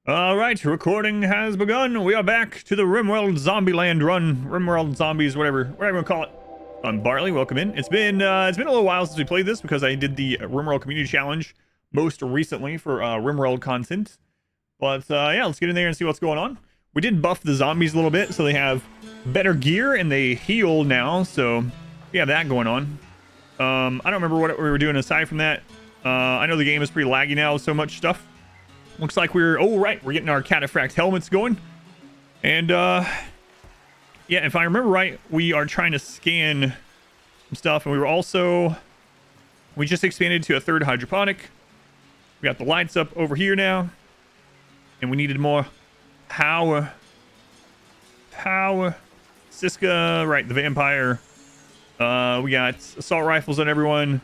All right, recording has begun. We are back to the RimWorld Zombieland Run, RimWorld Zombies, whatever you call it. I'm Barley. Welcome in. It's been a little while since we played this because I did the RimWorld Community Challenge most recently for RimWorld content. But yeah, let's get in there and see what's going on. We did buff the zombies a little bit, so they have better gear and they heal now. So we have that going on. I don't remember what we were doing aside from that. I know the game is pretty laggy now with so much stuff. Looks like we're getting our cataphract helmets going. And yeah, if I remember right, we are trying to scan some stuff, and we just expanded to a third hydroponic. We got the lights up over here now, and we needed more power. Siska, right, the vampire. We got assault rifles on everyone.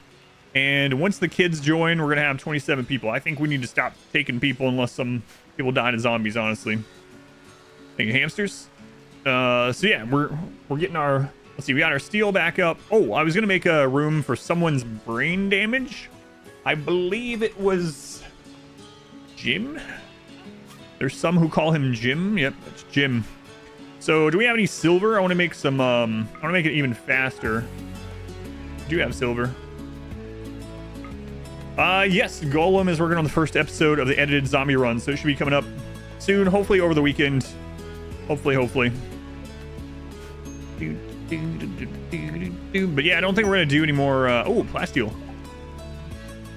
And once the kids join, we're going to have 27 people. I think we need to stop taking people unless some people die to zombies, honestly. Thank you, hamsters. So yeah, we're getting our... Let's see, we got our steel back up. Oh, I was going to make a room for someone's brain damage. I believe it was Jim. There's some who call him Jim. Yep, that's Jim. So do we have any silver? I want to make some... I want to make it even faster. We do have silver. Yes, Golem is working on the first episode of the edited zombie run, so it should be coming up soon, hopefully over the weekend. Hopefully. But yeah, I don't think we're gonna do any more, plasteel.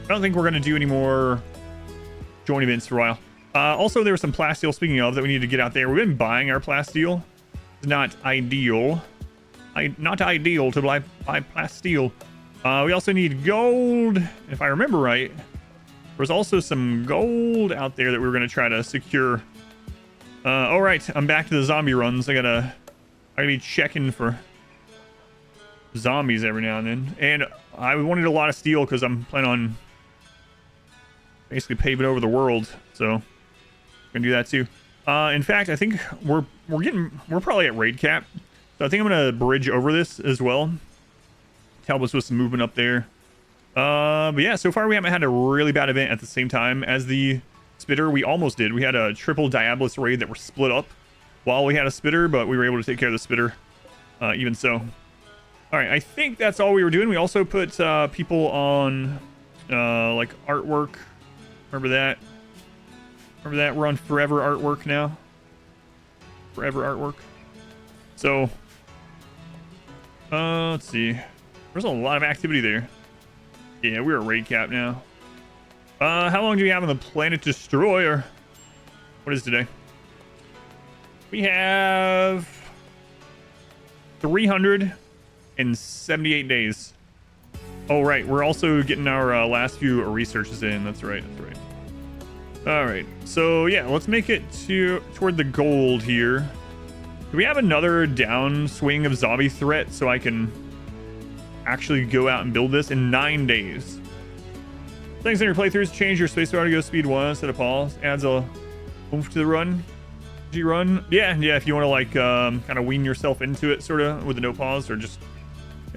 I don't think we're gonna do any more joint events for a while. Also, there was some plasteel, speaking of, that we need to get out there. We've been buying our plasteel. It's not ideal. Not ideal to buy plasteel. We also need gold. If I remember right, there's also some gold out there that we were going to try to secure. All right, I'm back to the zombie runs. I gotta be checking for zombies every now and then. And I wanted a lot of steel because I'm planning on basically paving over the world. So gonna do that too. In fact, I think we're probably at raid cap. So I think I'm gonna bridge over this as well. Help us with some movement up there. But yeah, so far we haven't had a really bad event at the same time as the spitter. We almost did. We had a triple Diabolus raid that were split up while we had a spitter, but we were able to take care of the spitter even so. All right, I think that's all we were doing. We also put people on like artwork. Remember that? Remember that? We're on forever artwork now. Forever artwork. So let's see. There's a lot of activity there. Yeah, we're at raid cap now. How long do we have on the Planet Destroyer? What is today? We have 378 days. Oh, right. We're also getting our last few researches in. That's right. All right. So, yeah, let's make it toward the gold here. Do we have another downswing of zombie threat so I can actually go out and build this in 9 days? Things in your playthroughs: change your spacebar to go speed 1 instead of pause. Adds a oomph to the run. G-run. Yeah, if you want to like kind of wean yourself into it sort of with a no pause, or just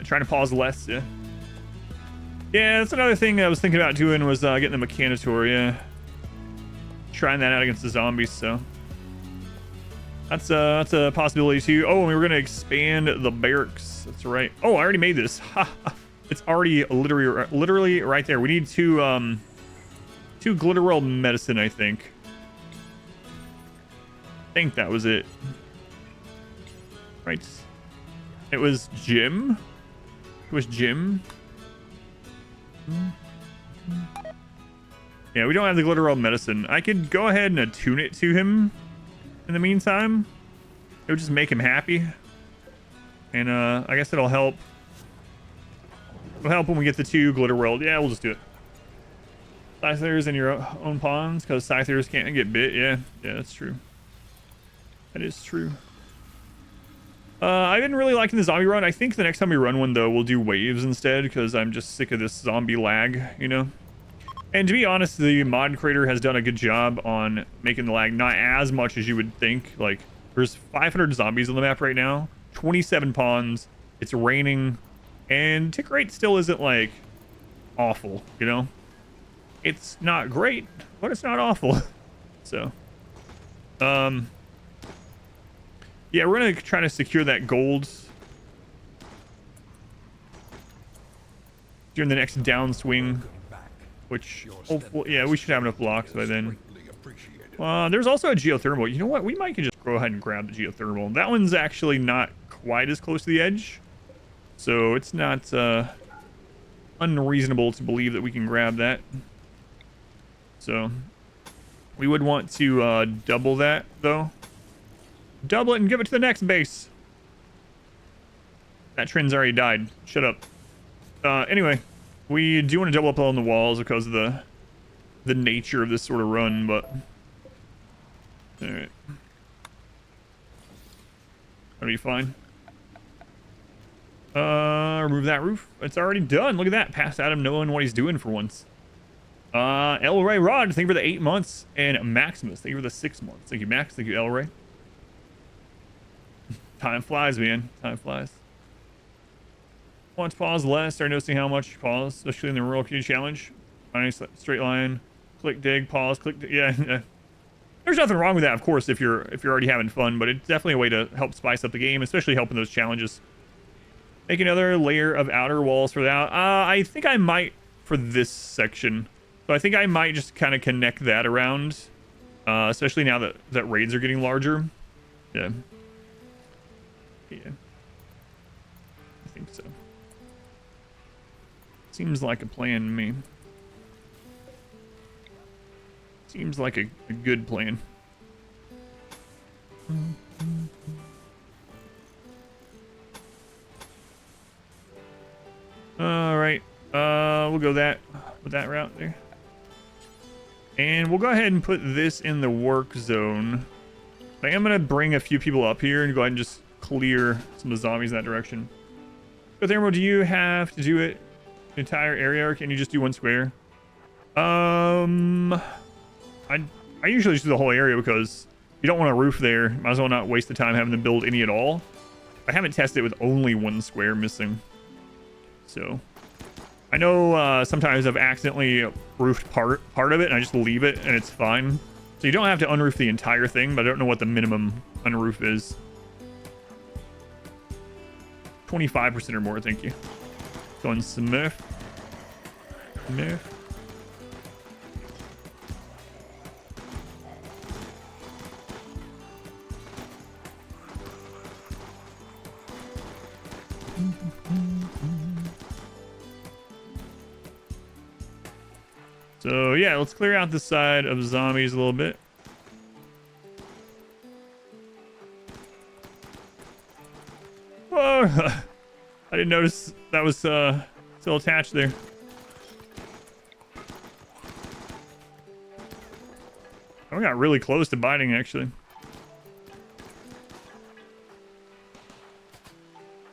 trying to pause less. Yeah, that's another thing I was thinking about doing, was getting the Mechanitor. Yeah, trying that out against the zombies. So that's a possibility too. Oh, and we were gonna expand the barracks. That's right. Oh, I already made this. It's already literally right there. We need two Glitterwell medicine, I think. I think that was it. Right. It was Jim. Yeah, we don't have the Glitterwell medicine. I could go ahead and attune it to him in the meantime. It would just make him happy. And I guess it'll help. It'll help when we get the 2 Glitterwell. Yeah, we'll just do it. Scythers in your own pawns, because Scythers can't get bit. Yeah, that's true. That is true. I've been really liking the zombie run. I think the next time we run one, though, we'll do waves instead, because I'm just sick of this zombie lag, you know? And to be honest, the mod creator has done a good job on making the lag not as much as you would think. Like, there's 500 zombies on the map right now, 27 pawns, it's raining, and tick rate still isn't, like, awful, you know? It's not great, but it's not awful. So, Yeah, we're gonna try to secure that gold during the next downswing, which hopefully, yeah, we should have enough blocks by then. There's also a geothermal. You know what? We might can just go ahead and grab the geothermal. That one's actually not quite as close to the edge, so it's not unreasonable to believe that we can grab that. So we would want to double that, though. Double it and give it to the next base. That trend's already died. Shut up. Anyway, we do want to double up on the walls because of the nature of this sort of run, but all right, that'll be fine. Remove that roof. It's already done. Look at that. Past Adam knowing what he's doing for once. El Ray Rod, thank you for the 8 months, and Maximus, thank you for the 6 months. Thank you, Max. Thank you, El Ray. Time flies, man. Time flies. Want to pause less, start noticing how much you pause, especially in the RimWorld Community Challenge. Nice straight line. Click, dig, pause, click, dig. Yeah. There's nothing wrong with that, of course, if you're already having fun, but it's definitely a way to help spice up the game, especially helping those challenges. Make another layer of outer walls for that. I think I might for this section. So I think I might just kind of connect that around, especially now that raids are getting larger. Yeah. Yeah. I think so. Seems like a plan to me. Seems like a good plan. All right. We'll go with that route there. And we'll go ahead and put this in the work zone. I am going to bring a few people up here and go ahead and just clear some of the zombies in that direction. So Thermo, do you have to do it the entire area, or can you just do one square? I usually just do the whole area because you don't want a roof there. Might as well not waste the time having to build any at all. I haven't tested it with only one square missing. So I know sometimes I've accidentally roofed part of it and I just leave it and it's fine. So you don't have to unroof the entire thing, but I don't know what the minimum unroof is. 25% or more, thank you. Going Smurf. Smurf. So yeah, let's clear out the side of zombies a little bit. Whoa! I didn't notice that was still attached there. Oh, we got really close to biting actually.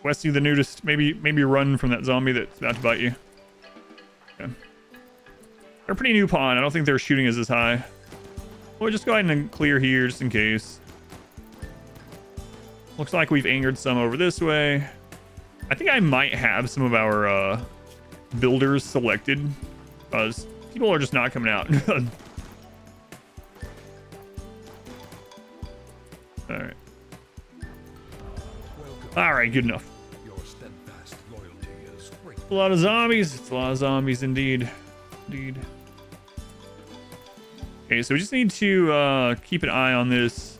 Westy the nudist, maybe run from that zombie that's about to bite you. Okay. They're pretty new pawn. I don't think their shooting is as high. We'll just go ahead and clear here just in case. Looks like we've angered some over this way. I think I might have some of our builders selected because people are just not coming out. Alright. Alright, good enough. A lot of zombies. It's a lot of zombies indeed. Indeed. Okay, so we just need to keep an eye on this.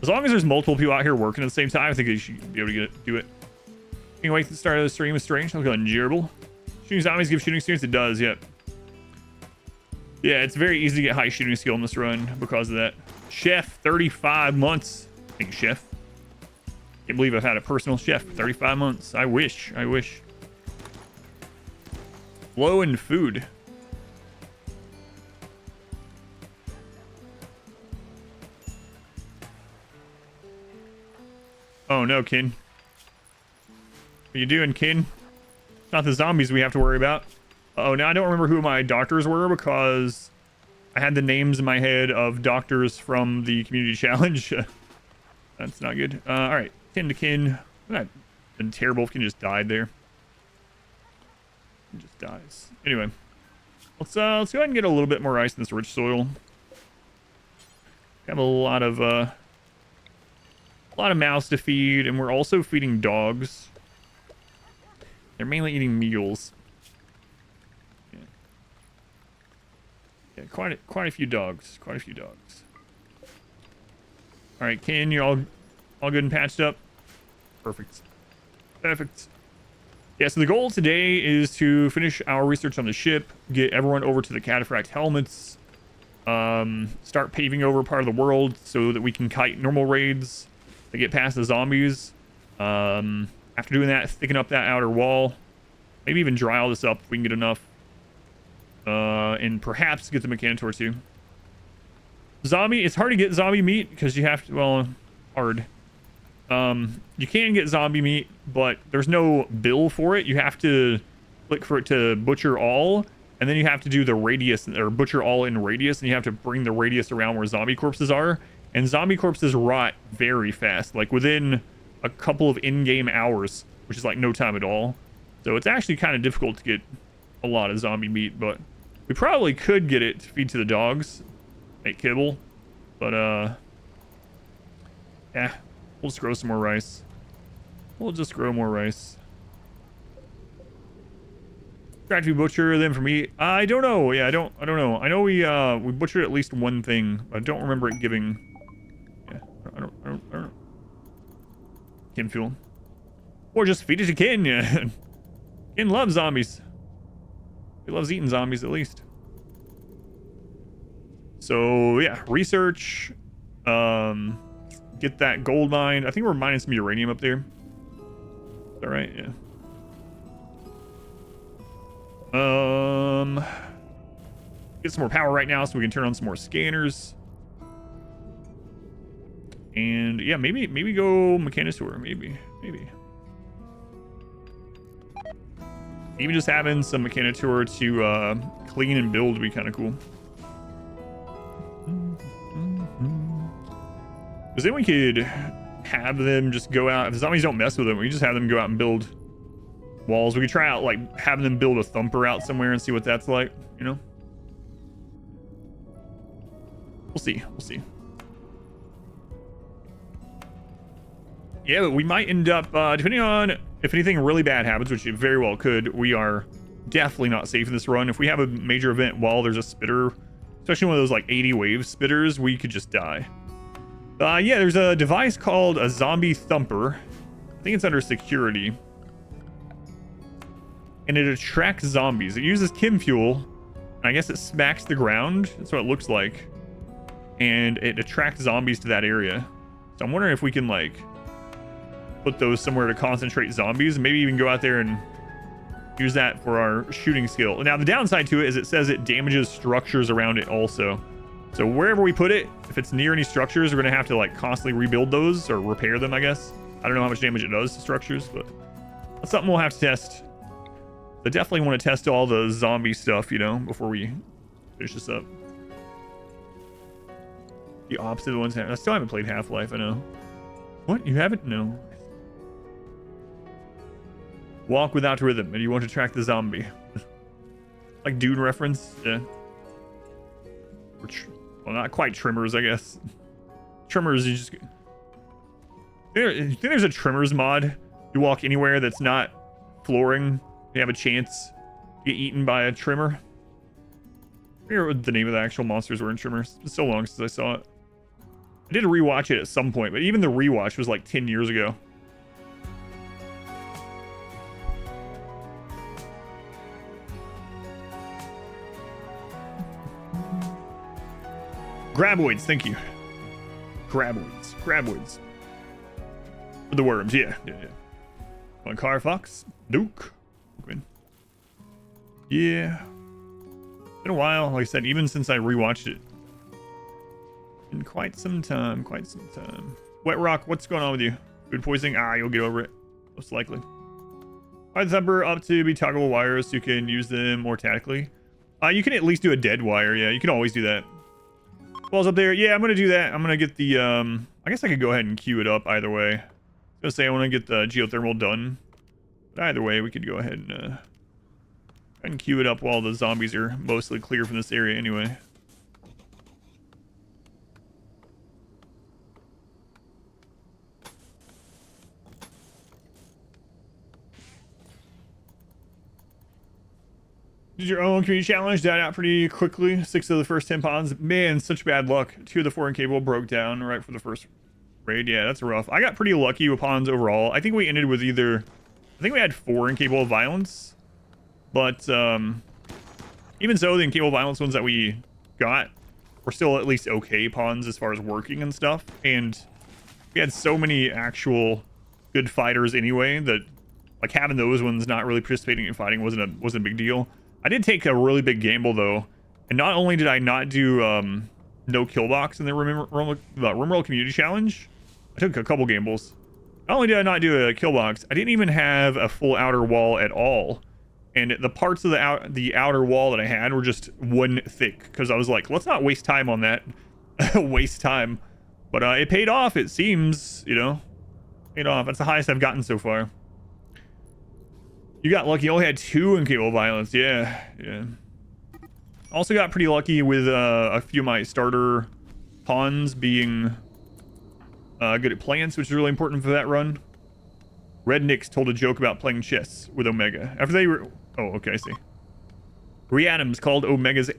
As long as there's multiple people out here working at the same time, I think you should be able to do it. Can't wait to the start of the stream is strange. I'll go on Gerbil. Shooting zombies give shooting experience. It does, yep. Yeah, it's very easy to get high shooting skill in this run because of that. Chef, 35 months. Thank you, Chef. Can't believe I've had a personal chef for 35 months. I wish. I wish. Flow and food. Oh no, Kin. What are you doing, Kin? Not the zombies we have to worry about. Oh, now I don't remember who my doctors were because I had the names in my head of doctors from the community challenge. That's not good. All right, Kin to Kin. That'd been terrible if Kin just died there. He just dies. Anyway, let's go ahead and get a little bit more ice in this rich soil. have a lot of mouths to feed, and we're also feeding dogs. They're mainly eating meals. Yeah, quite a few dogs. Quite a few dogs. All right, Ken, you're all good and patched up. Perfect. Perfect. Yeah, so the goal today is to finish our research on the ship, get everyone over to the cataphract helmets, start paving over part of the world so that we can kite normal raids to get past the zombies. After doing that, thicken up that outer wall, maybe even dry all this up if we can get enough, and perhaps get the Mechanitor too. Zombie, it's hard to get zombie meat because you have to, well, hard. You can get zombie meat, but there's no bill for it. You have to click for it to butcher all, and then you have to do the radius, or butcher all in radius, and you have to bring the radius around where zombie corpses are. And zombie corpses rot very fast, like within a couple of in-game hours, which is like no time at all. So it's actually kind of difficult to get a lot of zombie meat, but we probably could get it to feed to the dogs, make kibble, but yeah. We'll just grow some more rice. We'll just grow more rice. Try to butcher them for meat. I don't know. Yeah, I don't know. I know we butchered at least one thing. But I don't remember it giving. Yeah, I don't. Kin fuel. Or just feed it to Kin. Yeah. Kin loves zombies. He loves eating zombies at least. So yeah, research. Get that gold mine. I think we're mining some uranium up there. Is that right? Yeah. Get some more power right now so we can turn on some more scanners. And yeah, maybe go Mechanitor. Maybe. Even just having some Mechanitor to clean and build would be kind of cool. Because then we could have them just go out. If the zombies don't mess with them, we can just have them go out and build walls. We could try out, like, having them build a thumper out somewhere and see what that's like, you know? We'll see. Yeah, but we might end up, depending on if anything really bad happens, which it very well could, we are definitely not safe in this run. If we have a major event while there's a spitter, especially one of those, like, 80 wave spitters, we could just die. Yeah, there's a device called a zombie thumper. I think it's under security. And it attracts zombies. It uses chem fuel. I guess it smacks the ground. That's what it looks like. And it attracts zombies to that area. So I'm wondering if we can, like, put those somewhere to concentrate zombies. And maybe even go out there and use that for our shooting skill. Now, the downside to it is it says it damages structures around it also. So wherever we put it, if it's near any structures, we're going to have to, like, constantly rebuild those or repair them, I guess. I don't know how much damage it does to structures, but that's something we'll have to test. I definitely want to test all the zombie stuff, you know, before we finish this up. The opposite of ones. I still haven't played Half-Life, I know. What? You haven't? No. Walk without rhythm, and you won't attract the zombie. Like Dune reference? Yeah. Well, not quite trimmers, I guess. Trimmers, you just... You think there's a trimmers mod? You walk anywhere that's not flooring, you have a chance to get eaten by a trimmer. I forget what the name of the actual monsters were in trimmers. It's so long since I saw it. I did rewatch it at some point, but even the rewatch was like 10 years ago. Graboids, thank you. Graboids. For the worms, yeah. On Carfox, Duke. Good. Yeah. Been a while, like I said, even since I rewatched it. In quite some time. Wet Rock, what's going on with you? Food poisoning? You'll get over it. Most likely. Why the thumper up to be toggleable wires so you can use them more tactically? You can at least do a dead wire, yeah. You can always do that. Balls up there. Yeah, I'm going to do that. I'm going to get the, I guess I could go ahead and queue it up either way. I was going to say I want to get the geothermal done. But either way, we could go ahead and queue it up while the zombies are mostly clear from this area anyway. Did your own community challenge, died out pretty quickly. 6 of the first 10 ponds. Man, such bad luck. 2 of the 4 incapable broke down right for the first raid. Yeah, that's rough. I got pretty lucky with ponds overall. I think we ended with I think we had 4 incapable of violence. But even so, the incapable violence ones that we got were still at least okay pawns as far as working and stuff. And we had so many actual good fighters anyway that like having those ones not really participating in fighting wasn't a big deal. I did take a really big gamble though, and not only did I not do no killbox in the RimWorld Community Challenge, I took a couple gambles. Not only did I not do a killbox, I didn't even have a full outer wall at all. And the parts of the outer wall that I had were just one thick, because I was like, let's not waste time on that. Waste time. But it paid off, it seems, you know. Paid off. That's the highest I've gotten so far. You got lucky. You only had 2 incapable violence. Yeah. Also got pretty lucky with a few of my starter pawns being good at plants, which is really important for that run. Red Nix told a joke about playing chess with Omega. After they were... Oh, okay, I see. Readams called Omega's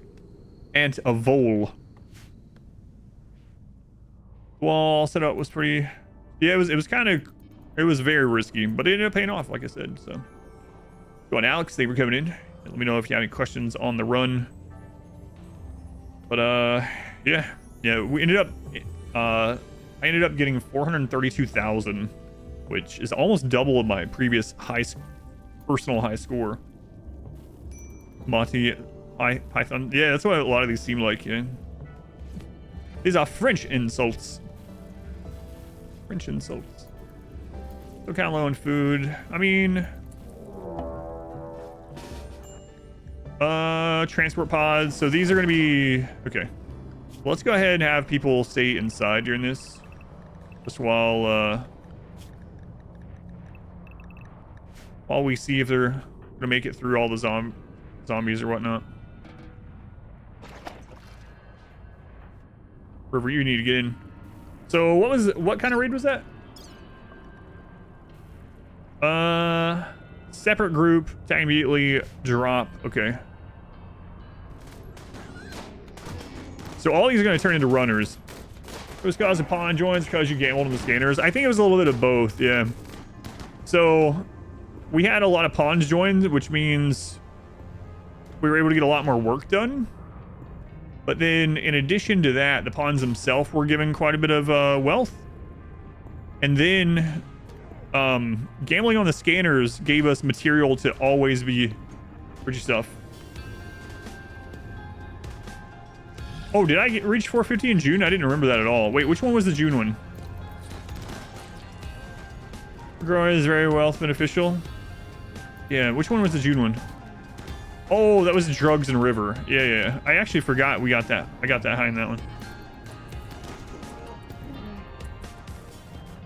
aunt a vole. Wall setup was pretty... Yeah, it was kind of... It was very risky, but it ended up paying off, like I said, so... Go on, Alex. Thank you for coming in. Let me know if you have any questions on the run. But, yeah. Yeah, we ended up... I ended up getting 432,000, which is almost double of my previous personal high score. Monty, Python. Yeah, that's what a lot of these seem like, yeah. These are French insults. French insults. Still kind of low on food. I mean... transport pods. So these are going to be... Okay. Well, let's go ahead and have people stay inside during this. Just while we see if they're going to make it through all the zombies or whatnot. Wherever you need to get in. So what kind of raid was that? Separate group, attack immediately, drop. Okay. So all these are going to turn into runners. It was because of pawn joins, because you gambled on the scanners. I think it was a little bit of both, yeah. So we had a lot of pawns joined, which means we were able to get a lot more work done. But then in addition to that, the pawns themselves were given quite a bit of wealth. And then gambling on the scanners gave us material to always be pretty stuff. Oh, did I reach 450 in June? I didn't remember that at all. Wait, which one was the June one? Growing is very wealth beneficial. Yeah, which one was the June one? Oh, that was drugs and river. Yeah. I actually forgot we got that. I got that high in that one.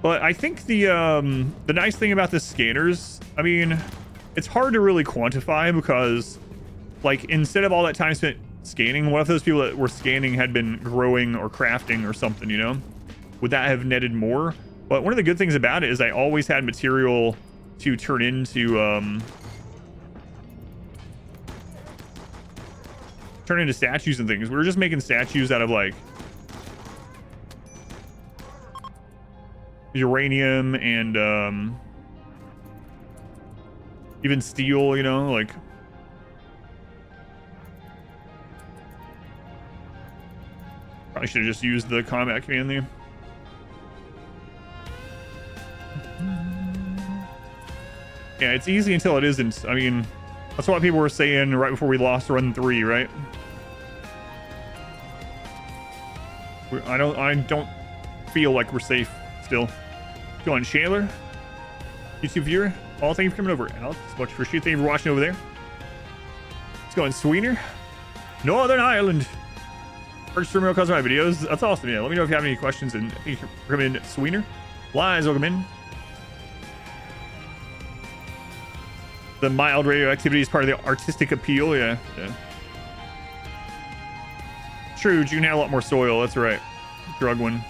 But I think the nice thing about the scanners, I mean, it's hard to really quantify because, like, instead of all that time spent scanning, what if those people that were scanning had been growing or crafting or something, you know? Would that have netted more? But one of the good things about it is I always had material to turn into statues and things. We were just making statues out of like uranium and even steel, you know, like probably should have just used the combat command there. Yeah, it's easy until it isn't. I mean, that's what people were saying right before we lost run 3, right? I don't feel like we're safe still. Go on, Chandler. YouTube viewer. All thank you for coming over. Alex, much appreciated. Thank you for watching over there. Let's go on, Sweener. Northern Ireland. First streamer because of my videos. That's awesome. Yeah, let me know if you have any questions. And thank you for coming in, Sweener. Lies, welcome in. The mild radioactivity is part of the artistic appeal. Yeah. True, June had a lot more soil. That's right. Drug one.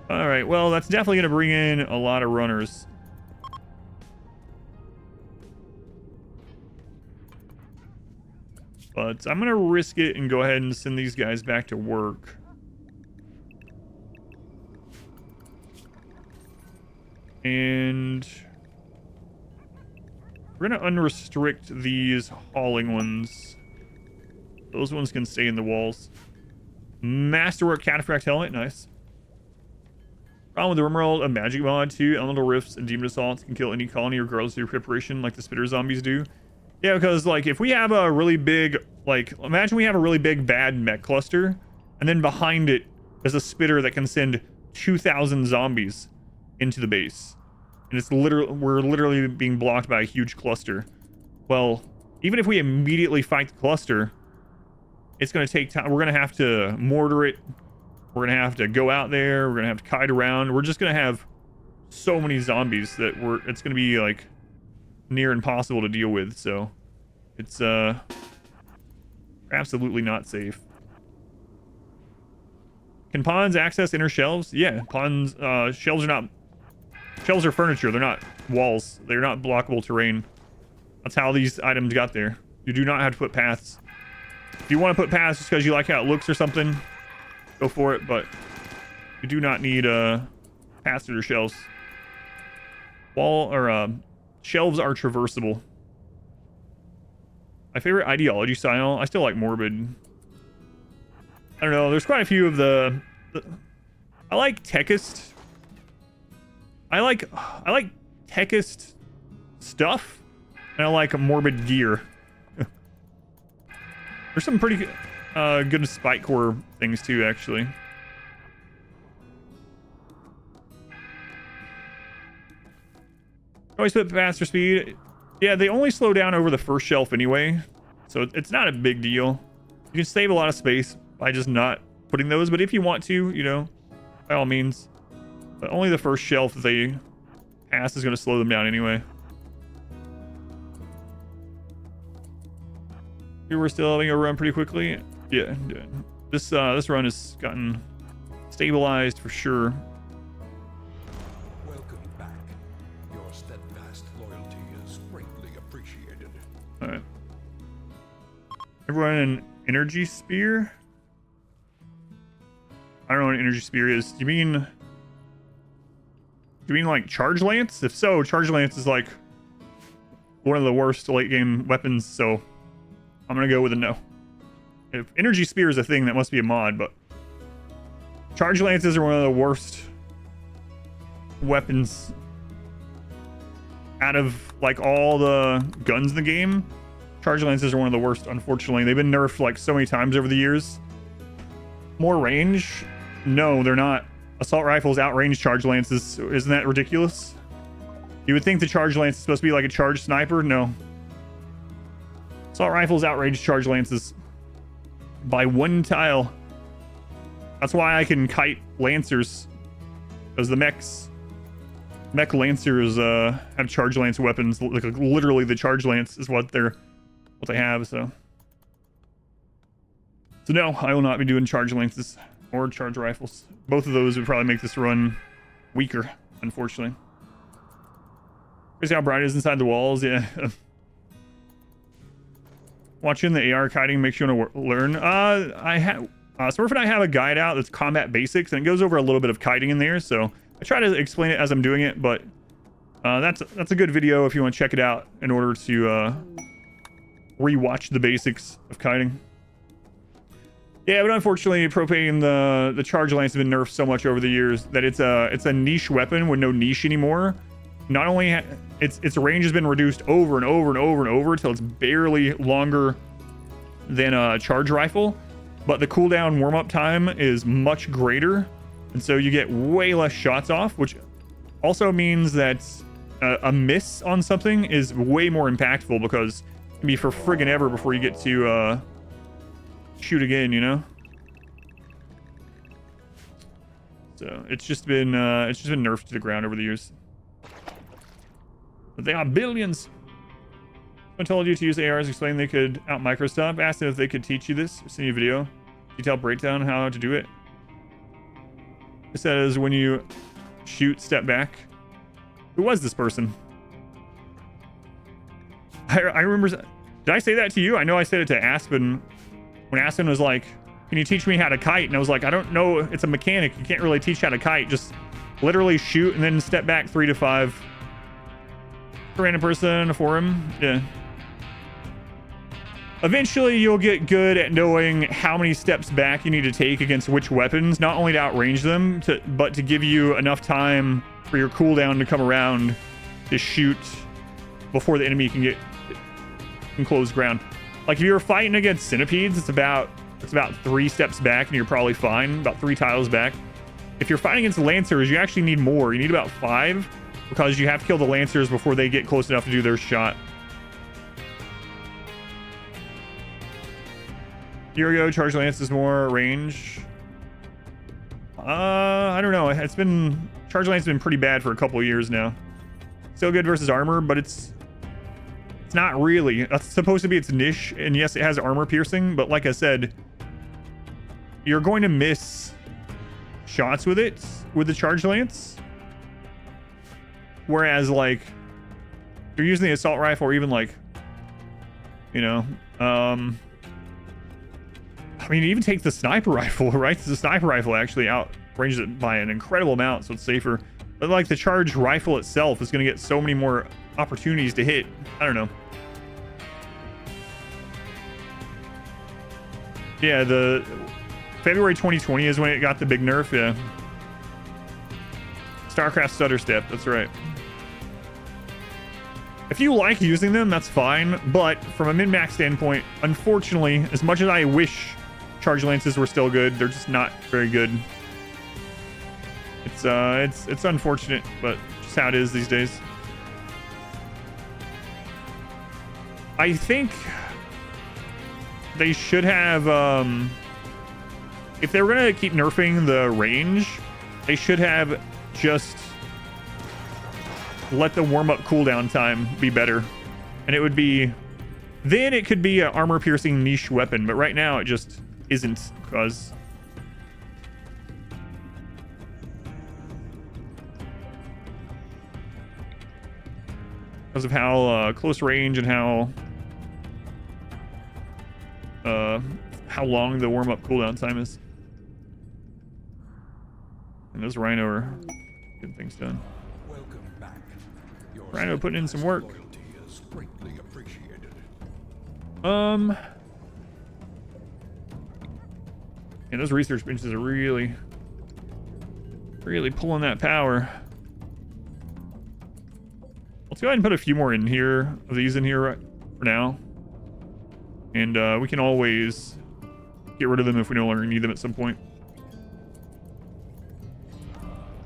All right, well, that's definitely going to bring in a lot of runners. But I'm going to risk it and go ahead and send these guys back to work. And we're going to unrestrict these hauling ones. Those ones can stay in the walls. Masterwork Cataphract Helmet, nice. Problem with the RimWorld, a magic mod too. Elemental Rifts and Demon Assaults can kill any colony regardless of your preparation, like the Spitter Zombies do. Yeah, because like if we have a really big, like imagine we have a really big bad mech cluster, and then behind it is a spitter that can send 2,000 zombies into the base, and it's we're literally being blocked by a huge cluster. Well, even if we immediately fight the cluster, it's going to take time. We're going to have to mortar it. We're going to have to go out there. We're going to have to kite around. We're just going to have so many zombies that it's going to be like near impossible to deal with. So it's absolutely not safe. Can pawns access inner shelves? Yeah, pawns, shelves are furniture. They're not walls. They're not blockable terrain. That's how these items got there. You do not have to put paths. If you want to put paths just because you like how it looks or something, go for it, but you do not need paths through your shelves. Shelves are traversable. My favorite ideology style, I still like morbid. I don't know, there's quite a few of the I like techist. I like techist stuff, and I like morbid gear. There's some pretty good spike core things too, actually. Always put faster speed. Yeah, they only slow down over the first shelf anyway, so it's not a big deal. You can save a lot of space by just not putting those, but if you want to, you know, by all means. But only the first shelf that they pass is going to slow them down anyway. Here we're still having a run pretty quickly. Yeah, this run has gotten stabilized for sure. Welcome back. Your steadfast loyalty is greatly appreciated. All right. Everyone an energy spear? I don't know what an energy spear is. Do you mean like charge lance? If so, charge lance is like one of the worst late game weapons, so I'm gonna go with a no. If energy spear is a thing, that must be a mod, but charge lances are one of the worst weapons out of like all the guns in the game. Charge lances are one of the worst, unfortunately. They've been nerfed like so many times over the years. More range? No, they're not. Assault rifles outrange charge lances. Isn't that ridiculous? You would think the charge lance is supposed to be like a charge sniper. No. Assault rifles outrange charge lances by 1 tile. That's why I can kite lancers, because the mech lancers have charge lance weapons. Like literally, the charge lance is what they have. So no, I will not be doing charge lances or charge rifles. Both of those would probably make this run weaker, unfortunately. Crazy how bright it is inside the walls. Yeah. Watching the AR kiting makes you want to learn. Smurf and I have a guide out that's combat basics, and it goes over a little bit of kiting in there. So I try to explain it as I'm doing it, but that's a good video if you want to check it out in order to rewatch the basics of kiting. Yeah, but unfortunately, propane the charge lance has been nerfed so much over the years that it's a niche weapon with no niche anymore. Not only its range has been reduced over and over and over and over till it's barely longer than a charge rifle, but the cooldown warm-up time is much greater, and so you get way less shots off, which also means that a miss on something is way more impactful because it can be for friggin' ever before you get to shoot again, you know. So it's just been nerfed to the ground over the years. But they are billions. I told you to use ARs, explain they could out micro stuff. Asked them if they could teach you this. Send you a video, detailed breakdown on how to do it. It says when you shoot, step back. Who was this person? I remember. Did I say that to you? I know I said it to Aspen when Aspen was like, can you teach me how to kite? And I was like, I don't know. It's a mechanic. You can't really teach how to kite. Just literally shoot and then step back 3 to 5. Random person for him. Yeah. Eventually, you'll get good at knowing how many steps back you need to take against which weapons, not only to outrange them, but to give you enough time for your cooldown to come around to shoot before the enemy can get in close ground. Like if you're fighting against centipedes, it's about 3 steps back and you're probably fine, about 3 tiles back. If you're fighting against lancers, you actually need more. You need about 5 because you have to kill the lancers before they get close enough to do their shot. Here we go. Charge lance is more range. I don't know. Charge lance has been pretty bad for a couple of years now. Still good versus armor, but it's not really. That's supposed to be its niche, and yes, it has armor piercing, but like I said, you're going to miss shots with it with the charge lance. Whereas like if you're using the assault rifle or even like, you know, I mean, even take the sniper rifle, right? The sniper rifle actually outranges it by an incredible amount, so it's safer. But like the charge rifle itself is going to get so many more opportunities to hit. I don't know. Yeah, the February 2020 is when it got the big nerf. Yeah. StarCraft stutter step. That's right. If you like using them, that's fine. But from a min-max standpoint, unfortunately, as much as I wish charge lances were still good, they're just not very good. It's unfortunate, but just how it is these days. I think they should have, if they were gonna keep nerfing the range, they should have just let the warm-up cooldown time be better, and it would be, then it could be an armor piercing niche weapon, but right now it just isn't because of how close range and how long the warm-up cooldown time is. And those Rhino are getting things done. Welcome back. Your Rhino putting in some work. loyalty is greatly appreciated. And those research benches are really pulling that power. Let's go ahead and put a few more in here, of these in here for now. And we can always get rid of them if we no longer need them at some point.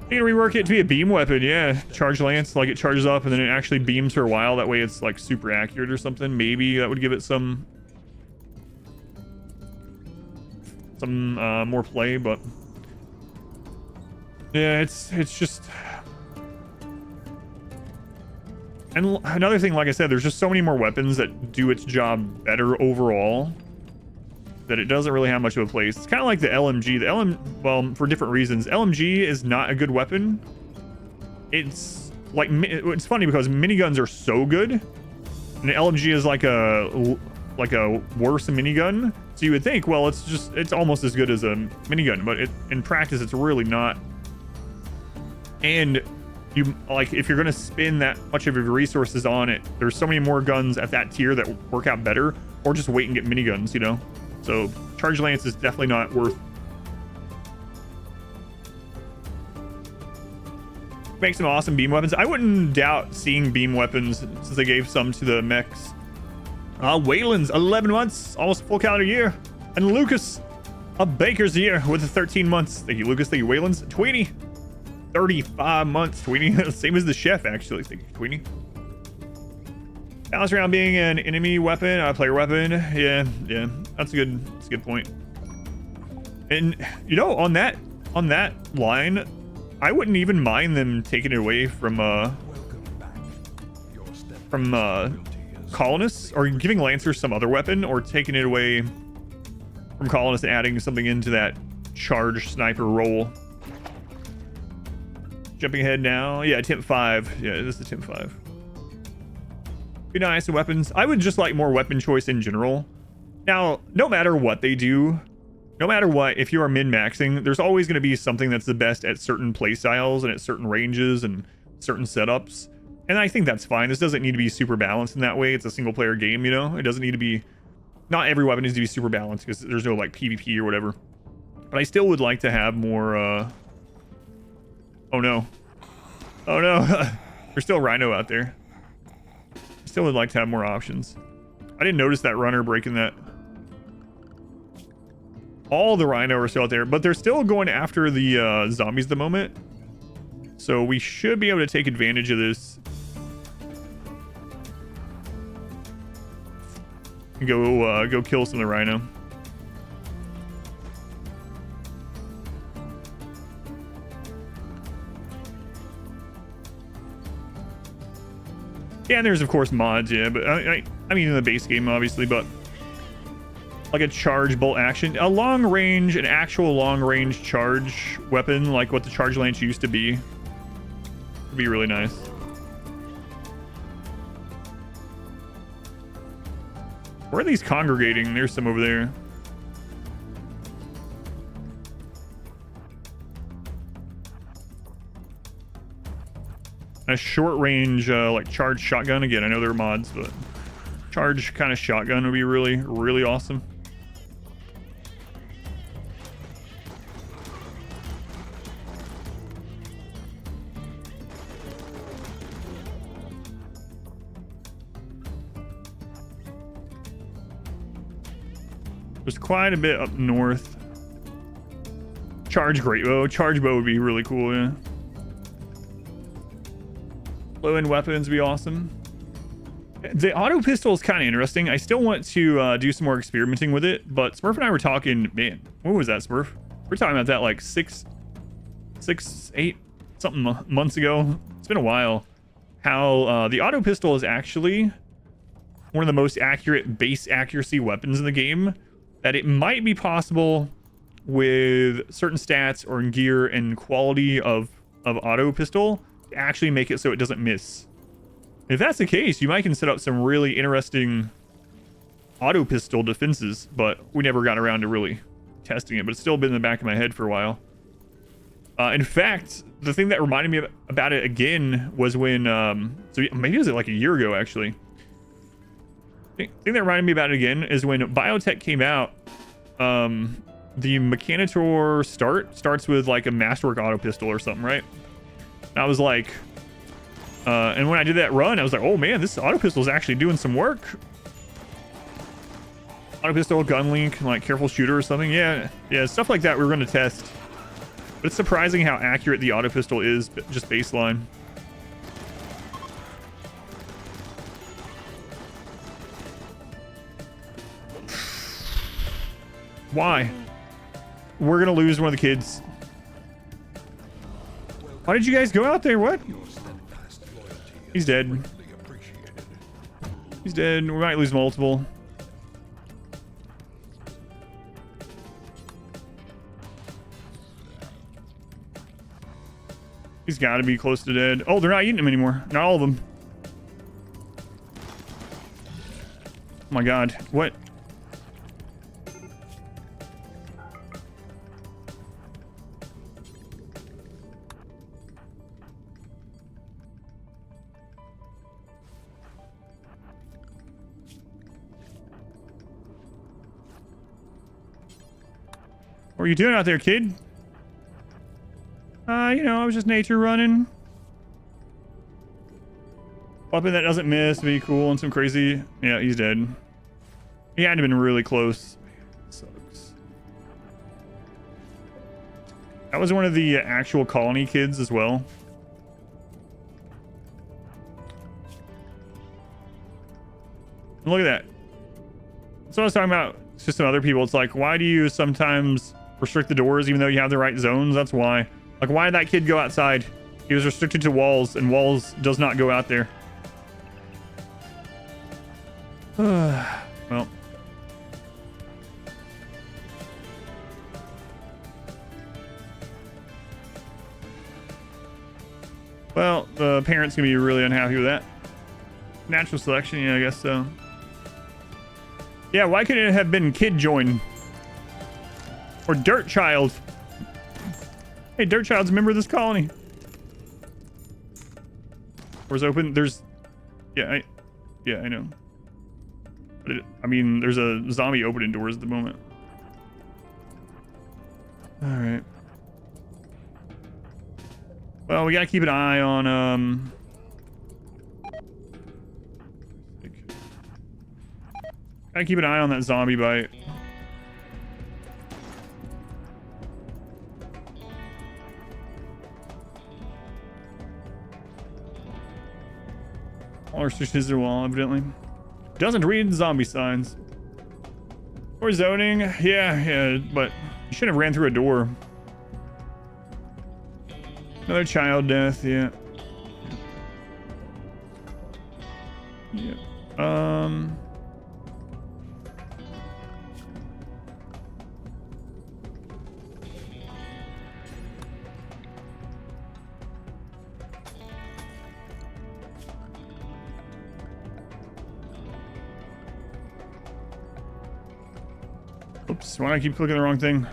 You can rework it to be a beam weapon, yeah. Charge lance, like it charges up and then it actually beams for a while. That way it's like super accurate or something. Maybe that would give it some more play, but yeah, it's just. And another thing, like I said, there's just so many more weapons that do its job better overall that it doesn't really have much of a place. It's kind of like the LMG. Well, for different reasons. LMG is not a good weapon. It's like, it's funny because miniguns are so good, and the LMG is like a worse minigun. So you would think, well, it's almost as good as a minigun, but in practice, it's really not. And you, like, if you're gonna spend that much of your resources on it, there's so many more guns at that tier that work out better, or just wait and get miniguns, you know? So charge lance is definitely not worth. Make some awesome beam weapons. I wouldn't doubt seeing beam weapons since they gave some to the mechs. Wayland's 11 months, almost full calendar year. And Lucas, a baker's year with 13 months. Thank you, Lucas. Thank you, Wayland's. Tweenie, 35 months. Tweenie, same as the chef, actually. Thank you, Tweenie. Balance around being an enemy weapon, player weapon. Yeah, that's a good point. And you know, on that line, I wouldn't even mind them taking it away from colonists, or giving lancers some other weapon, or taking it away from colonists and adding something into that charge sniper role. Jumping ahead now. Yeah, Temp 5. Yeah, this is Temp 5. Be nice. Weapons. I would just like more weapon choice in general. Now, no matter what they do, no matter what, if you are min-maxing, there's always going to be something that's the best at certain playstyles and at certain ranges and certain setups. And I think that's fine. This doesn't need to be super balanced in that way. It's a single player game, you know? It doesn't need to be... Not every weapon needs to be super balanced because there's no, like, PvP or whatever. But I still would like to have more, Oh, no. Oh, no. There's still Rhino out there. I still would like to have more options. I didn't notice that runner breaking that. All the Rhino are still out there, but they're still going after the zombies at the moment. So we should be able to take advantage of this. Go kill some of the Rhino. Yeah, and there's of course mods, yeah, but I mean in the base game obviously, but like a charge bolt action, a long range, an actual long range charge weapon like what the charge lance used to be, would be really nice. Where are these congregating? There's some over there. A short range like charge shotgun. Again, I know there are mods, but charge kind of shotgun would be really, really awesome. There's quite a bit up north. Charge great bow. Charge bow would be really cool, yeah. Low-end weapons would be awesome. The auto pistol is kind of interesting. I still want to do some more experimenting with it, but Smurf and I were talking, man, what was that, Smurf? We're talking about that like 8 something months ago. It's been a while. How the auto pistol is actually one of the most accurate base accuracy weapons in the game. That it might be possible with certain stats or gear and quality of auto pistol to actually make it so it doesn't miss. If that's the case, you might can set up some really interesting auto pistol defenses, but we never got around to really testing it, but it's still been in the back of my head for a while. In fact, the thing that reminded me about it again was when, so maybe it was like a year ago, actually. The thing that reminded me about it again is when Biotech came out, the Mechanitor starts with like a Masterwork auto pistol or something, right? And I was like, and when I did that run, I was like, oh man, this auto pistol is actually doing some work. Auto pistol, gun link, like careful shooter or something. Yeah, stuff like that we were going to test. But it's surprising how accurate the auto pistol is, just baseline. Why? We're gonna lose one of the kids. Why did you guys go out there? What? He's dead. He's dead. We might lose multiple. He's got to be close to dead. Oh, they're not eating him anymore. Not all of them. Oh my god. What? What are you doing out there, kid? You know, I was just nature running. Weapon that doesn't miss, be cool and some crazy. Yeah, he's dead. He had to have been really close. Sucks. That was one of the actual colony kids as well. And look at that. That's what I was talking about to some other people. It's like, why do you sometimes restrict the doors even though you have the right zones? That's why. Like, why did that kid go outside? He was restricted to walls, and walls does not go out there. Well. parents gonna be really unhappy with that. Natural selection, yeah, I guess so. Yeah, why couldn't it have been Kid Join? Or Dirt Child? Hey, Dirt Child's a member of this colony. Doors open. There's... Yeah, I know. But I mean, there's a zombie opening doors at the moment. Alright. Well, we gotta keep an eye on, gotta keep an eye on that zombie bite. Or switches their wall, evidently. Doesn't read zombie signs. Or zoning. Yeah, but you shouldn't have ran through a door. Another child death, yeah. Yeah. Oops, why do I keep clicking the wrong thing?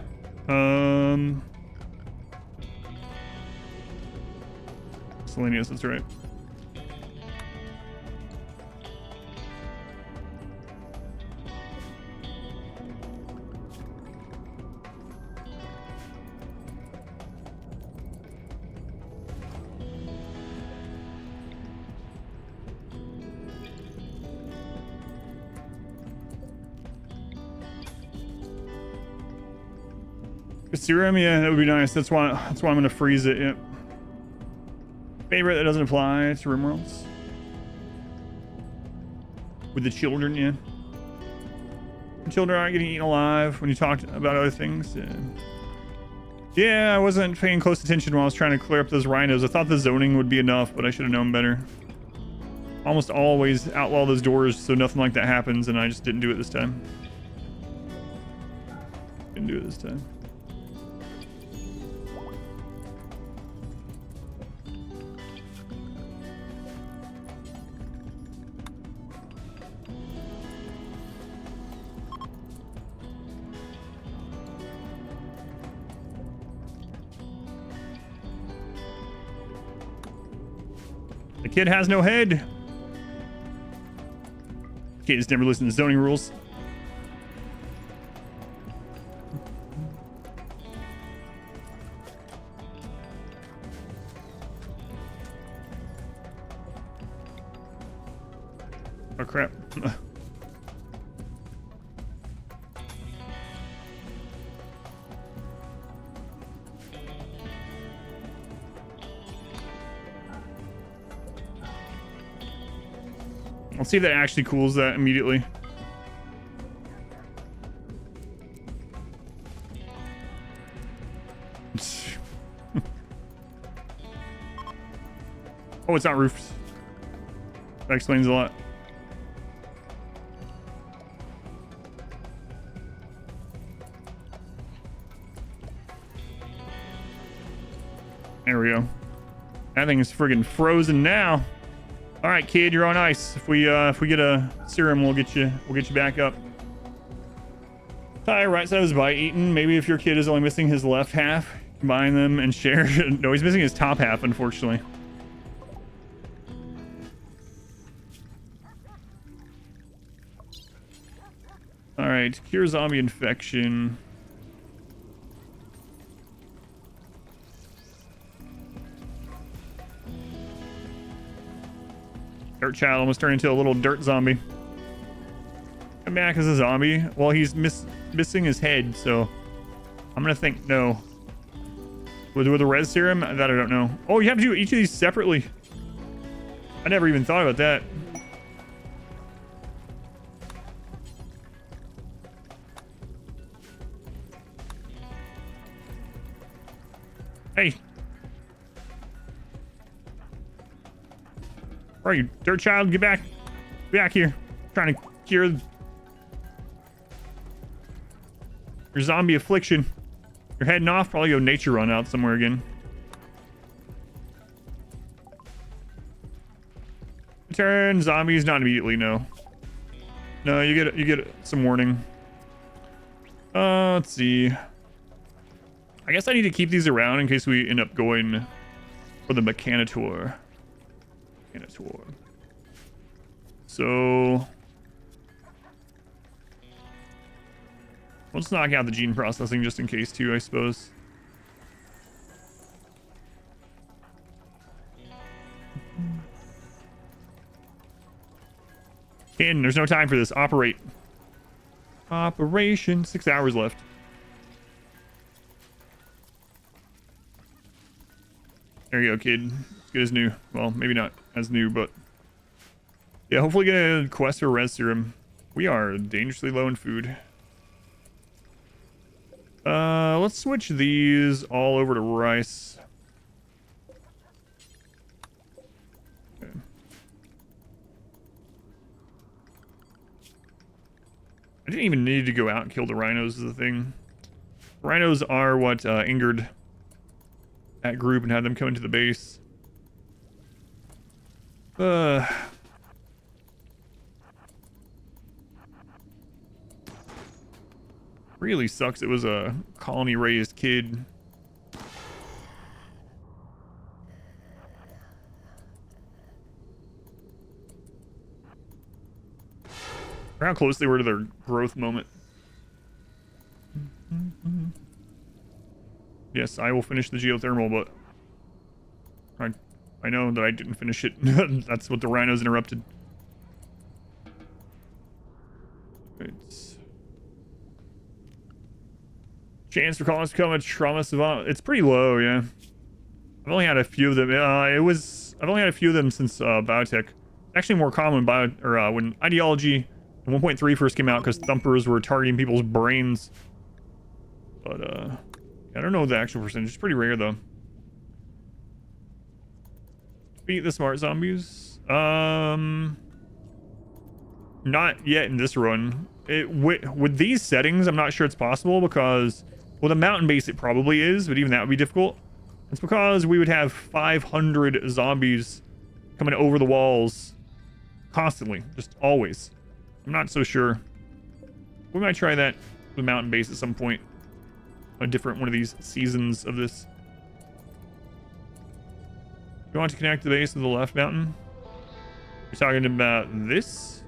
Selenius, that's right. Serum, yeah, that would be nice. That's why I'm gonna freeze it. Yep. Favorite that doesn't apply to RimWorlds. With the children, yeah. The children aren't getting eaten alive when you talked about other things. Yeah, I wasn't paying close attention while I was trying to clear up those rhinos. I thought the zoning would be enough, but I should have known better. Almost always outlaw those doors so nothing like that happens, and I just didn't do it this time. Didn't do it this time. The kid has no head. Kid just never listened to zoning rules. Oh crap. I'll see if that actually cools that immediately. Oh, it's not roofed. That explains a lot. There we go. That thing is friggin' frozen now. All right, kid, you're on ice. If we get a serum, we'll get you back up. Hi, right side of his bite eaten. Maybe if your kid is only missing his left half, combine them and share. No, he's missing his top half, unfortunately. All right, cure zombie infection. Dirt child almost turned into a little dirt zombie. Come back as a zombie. Well, he's missing his head, so I'm gonna think no. With the res serum, that I don't know. Oh, you have to do each of these separately. I never even thought about that. Hey. Where are you, dirt child? Get back. Get back here. I'm trying to cure your zombie affliction. You're heading off. Probably go nature run out somewhere again. Turn zombies, not immediately, no. No, you get some warning. Let's see. I guess I need to keep these around in case we end up going for the Mechanitor. So let's knock out the gene processing just in case too, I suppose. Ken, there's no time for this. Operate. Operation. 6 hours left. There you go, kid. As good as new. Well, maybe not as new, but yeah, hopefully get a quest for res serum. We are dangerously low in food. Let's switch these all over to rice. Okay. I didn't even need to go out and kill the rhinos is the thing. Rhinos are what angered that group and had them come into the base. Really sucks it was a colony raised kid. Or how close they were to their growth moment. Yes, I will finish the geothermal, but I know that I didn't finish it. That's what the rhinos interrupted. It's chance for colonists to become a trauma savant. It's pretty low, yeah. I've only had a few of them. I've only had a few of them since biotech. Actually, more common when ideology 1.3 first came out because thumpers were targeting people's brains. But I don't know the actual percentage. It's pretty rare though. Beat the smart zombies. Not yet in this run. With these settings, I'm not sure it's possible because with a mountain base it probably is, but even that would be difficult. It's because we would have 500 zombies coming over the walls constantly, just always. I'm not so sure. We might try that with mountain base at some point. A different one of these seasons of this. You want to connect the base to the left mountain? You're talking about this?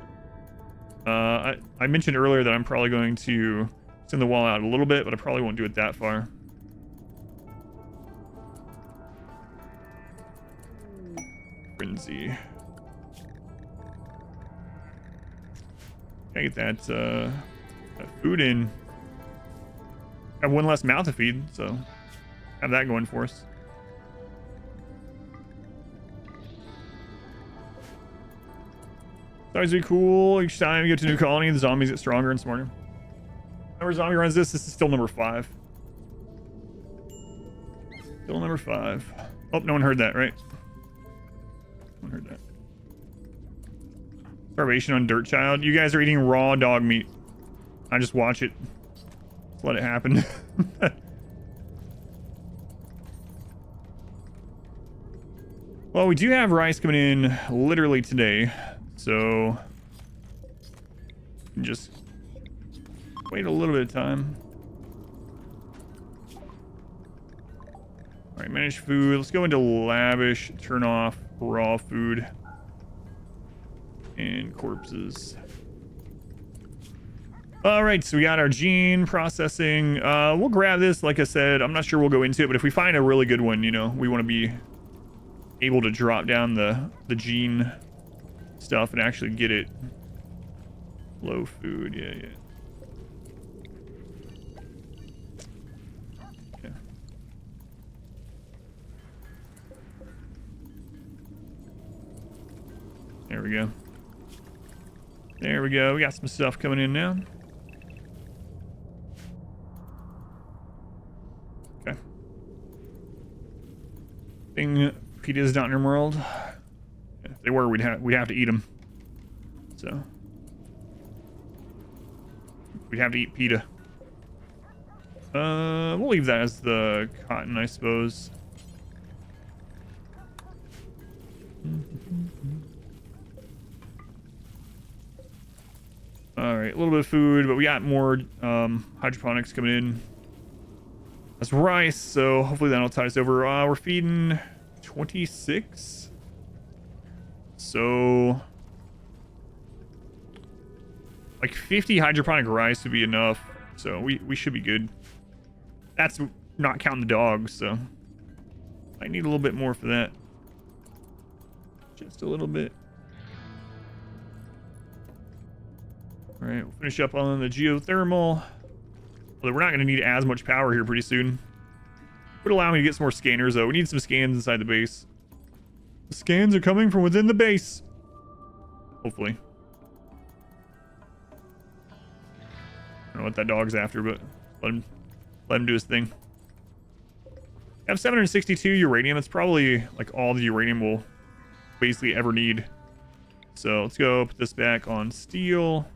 I mentioned earlier that I'm probably going to extend the wall out a little bit, but I probably won't do it that far. Frenzy. Gotta get that food in. Have one less mouth to feed, so have that going for us. It's always be cool. Each time you get to a new colony, the zombies get stronger and smarter. Number zombie runs this. This is still number 5. Still number 5. Oh, no one heard that, right? No one heard that. Starvation on Dirt Child. You guys are eating raw dog meat. I just watch it. Just let it happen. Well, we do have rice coming in literally today, so just wait a little bit of time. All right, manage food. Let's go into lavish. Turn off raw food and corpses. All right, so we got our gene processing. We'll grab this. Like I said, I'm not sure we'll go into it, but if we find a really good one, you know, we want to be able to drop down the gene stuff and actually get it low food. Yeah. There we go. There we go. We got some stuff coming in now. Okay. Thing PETA's not in RimWorld. If they were, we'd have to eat them. So we'd have to eat PETA. We'll leave that as the cotton, I suppose. All right, a little bit of food, but we got more hydroponics coming in. That's rice, so hopefully that'll tide us over. We're feeding 26. So like 50 hydroponic rice would be enough. So we should be good. That's not counting the dogs, so I need a little bit more for that. Just a little bit. All right, we'll finish up on the geothermal. Although we're not going to need as much power here pretty soon. Would allow me to get some more scanners, though. We need some scans inside the base. The scans are coming from within the base. Hopefully. I don't know what that dog's after, but let him do his thing. I have 762 uranium. It's probably like all the uranium we'll basically ever need. So let's go put this back on steel.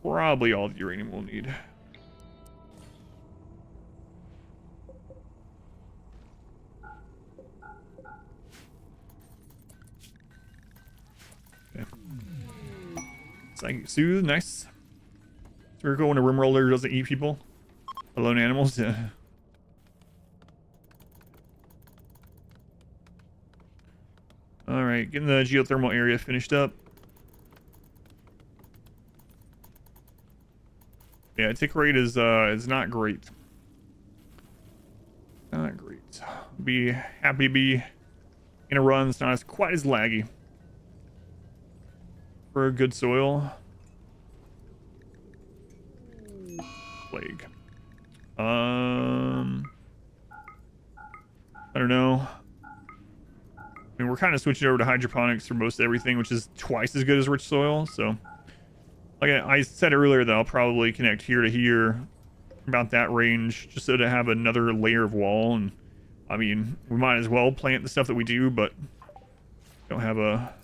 Probably all the uranium we'll need. Okay. Psychic Soothe, nice. So we're going to RimWorld who doesn't eat people. Alone animals, yeah. Alright, getting the geothermal area finished up. Yeah, tick rate is not great. Not great. Be happy to be in a run that's not quite as laggy. For a good soil. Plague. I don't know. I mean, we're kind of switching over to hydroponics for most everything, which is twice as good as rich soil, so like I said earlier that I'll probably connect here to here, about that range, just so to have another layer of wall. And I mean, we might as well plant the stuff that we do, but don't have a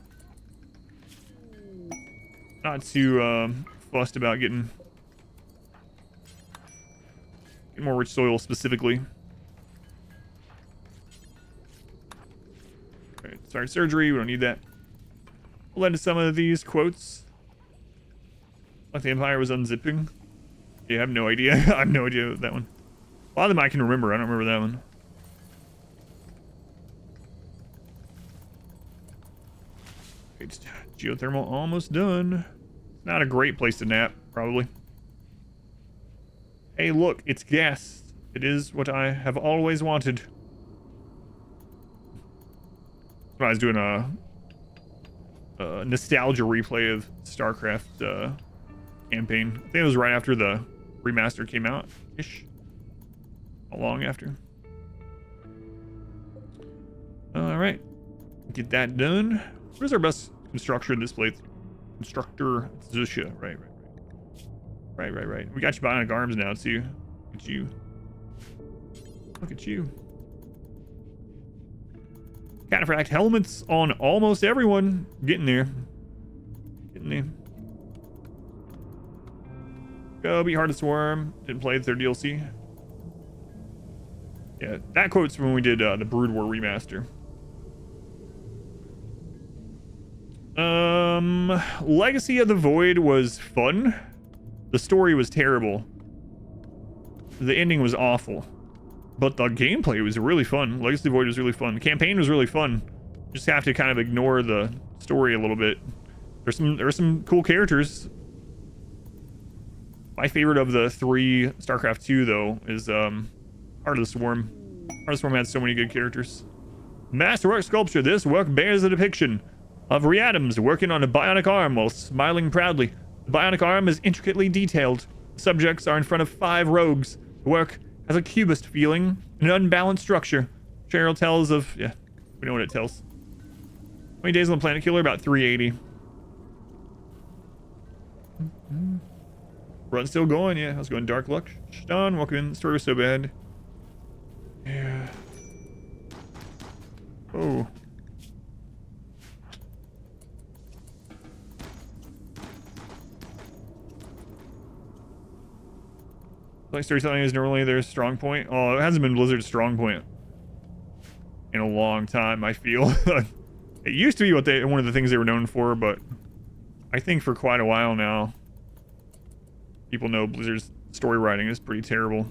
not too fussed about getting more rich soil specifically. All right, start surgery. We don't need that. We'll end some of these quotes. Like the Empire was unzipping. Yeah, I have no idea. I have no idea that one. A lot of them I can remember. I don't remember that one. Right, geothermal almost done. Not a great place to nap, probably. Hey, look, it's gas. It is what I have always wanted. I was doing a nostalgia replay of StarCraft campaign. I think it was right after the remaster came out ish. How long after? All right, get that done. Where's our best constructor in this place? Constructor Zusha. Right. We got you bionic arms now too. Look at you. Look at you. Cataphract helmets on almost everyone. Getting there. Getting there. Go be hard to swarm. Didn't play the third DLC. Yeah, that quote's from when we did the Brood War remaster. Legacy of the Void was fun. The story was terrible. The ending was awful. But the gameplay was really fun. Legacy of the Void was really fun. The campaign was really fun. Just have to kind of ignore the story a little bit. There's some cool characters. My favorite of the 3 StarCraft 2 though is Heart of the Swarm. Heart of the Swarm had so many good characters. Masterwork sculpture. This work bears a depiction of Riadams working on a bionic arm while smiling proudly. The bionic arm is intricately detailed. The subjects are in front of 5 rogues. The work has a cubist feeling, an unbalanced structure. Cheryl tells of, yeah, we know what it tells. How many days on the planet killer? About 380. Run still going, yeah. How's it going? Dark Luck. Don, welcome in. The story was so bad. Yeah. Oh. Like storytelling is normally their strong point. Oh, it hasn't been Blizzard's strong point in a long time, I feel. It used to be one of the things they were known for, but I think for quite a while now, people know Blizzard's story writing is pretty terrible.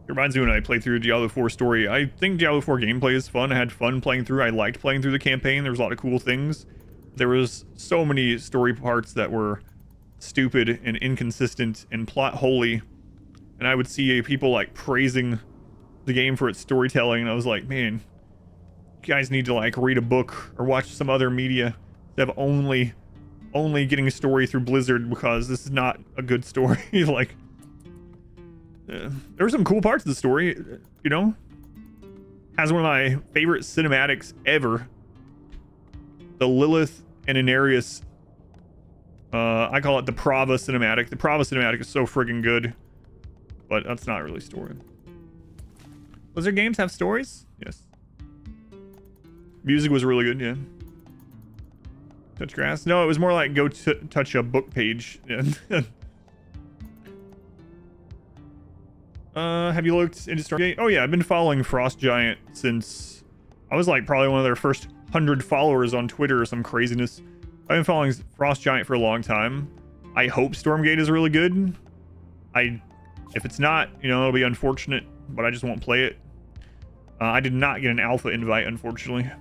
It reminds me when I played through Diablo 4 story. I think Diablo 4 gameplay is fun. I had fun playing through. I liked playing through the campaign. There was a lot of cool things. There was so many story parts that were stupid and inconsistent and plot holy. And I would see people like praising the game for its storytelling, and I was like, man, you guys need to like read a book or watch some other media instead of only getting a story through Blizzard, because this is not a good story. Like, there were some cool parts of the story, you know. Has one of my favorite cinematics ever, the Lilith and Inarius. I call it the Prava cinematic. The Prava cinematic is so friggin' good, but that's not really story. Blizzard games have stories? Yes. Music was really good, yeah. Touch grass? No, it was more like go touch a book page. Yeah. Have you looked into Stormgate? Oh yeah, I've been following Frost Giant since I was like probably one of their first 100 followers on Twitter or some craziness. I've been following Frost Giant for a long time. I hope Stormgate is really good. If it's not, you know, it'll be unfortunate, but I just won't play it. I did not get an alpha invite, unfortunately.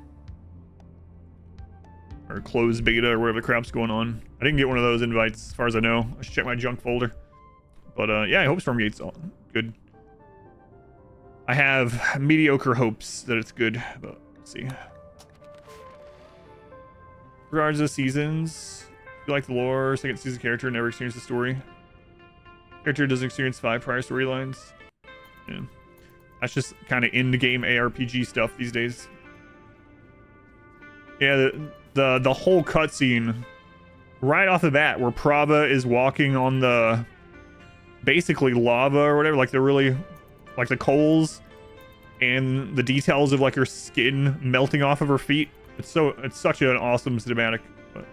Or closed beta or whatever the crap's going on. I didn't get one of those invites, as far as I know. I should check my junk folder. But yeah, I hope Stormgate's good. I have mediocre hopes that it's good, but let's see. Regards to seasons, if you like the lore, second season character never experienced the story. Character doesn't experience 5 prior storylines. Yeah. That's just kind of in-game ARPG stuff these days. Yeah, the whole cutscene right off the bat where Prava is walking on the basically lava or whatever, like the coals, and the details of like her skin melting off of her feet. It's such an awesome cinematic. But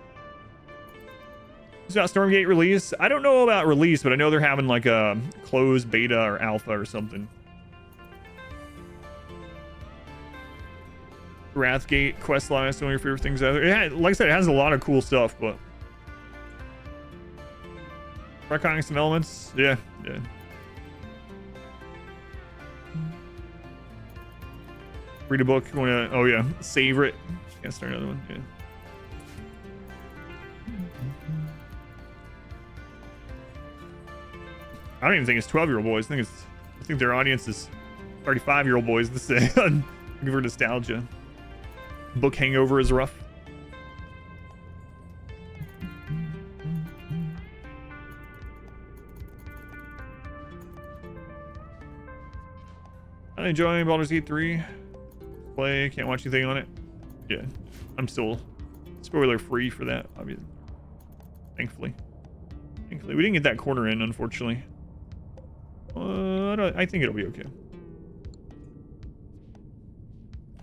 it's got Stormgate release. I don't know about release, but I know they're having like a closed beta or alpha or something. Wrathgate questline, some of your favorite things out there. Like I said, it has a lot of cool stuff, but retconning some elements, yeah. Read a book. You wanna? Oh yeah, savor it. Can't start another one. Yeah. I don't even think it's 12-year-old boys. I think their audience is 35-year-old boys. This is looking for nostalgia. Book hangover is rough. I'm enjoying Baldur's Gate 3. Play, can't watch anything on it. Yeah, I'm still spoiler free for that, obviously. Thankfully. We didn't get that corner in, unfortunately. I think it'll be okay.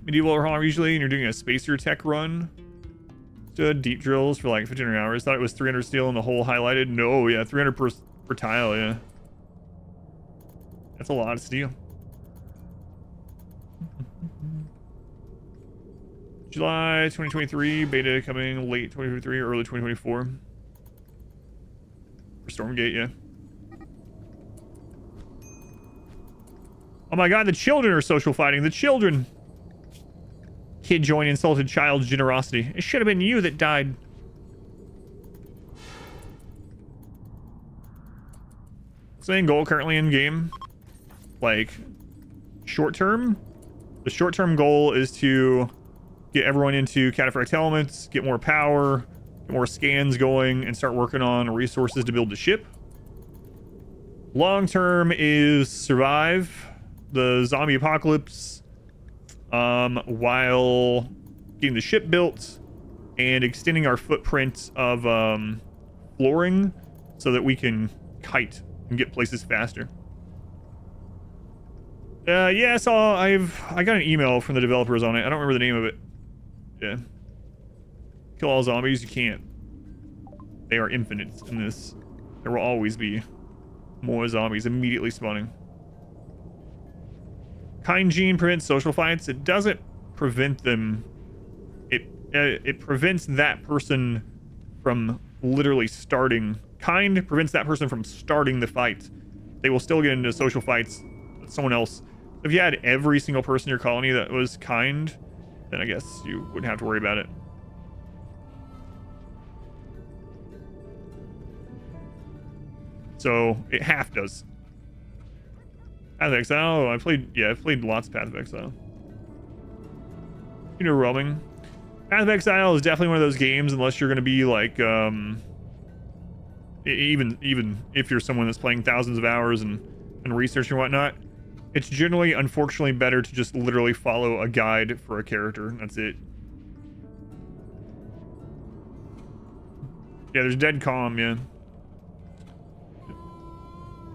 Medieval overhaul usually, and you're doing a spacer tech run. Stood deep drills for like 1500 hours. Thought it was 300 steel and the hole highlighted. No, yeah, 300 per tile, yeah. That's a lot of steel. July 2023, beta coming late 2023 or early 2024. For Stormgate, yeah. Oh my god, the children are social fighting. The children. Kid joined insulted child's generosity. It should have been you that died. What's the main goal currently in game? Like, short term? The short term goal is to get everyone into cataphract elements, get more power, get more scans going, and start working on resources to build the ship. Long term is survive the zombie apocalypse while getting the ship built and extending our footprint of flooring so that we can kite and get places faster. Yeah, I got an email from the developers on it. I don't remember the name of it. Yeah. Kill all zombies. You can't. They are infinite in this. There will always be more zombies immediately spawning. Kind gene prevents social fights. It doesn't prevent them. It prevents that person from literally starting. Kind prevents that person from starting the fight. They will still get into social fights with someone else. If you had every single person in your colony that was kind, then I guess you wouldn't have to worry about it. So it half does. Path of Exile. I've played lots of Path of Exile. You know, roaming. Path of Exile is definitely one of those games, unless you're going to be like, even if you're someone that's playing thousands of hours and research and whatnot, it's generally, unfortunately, better to just literally follow a guide for a character. That's it. Yeah, there's dead calm, yeah.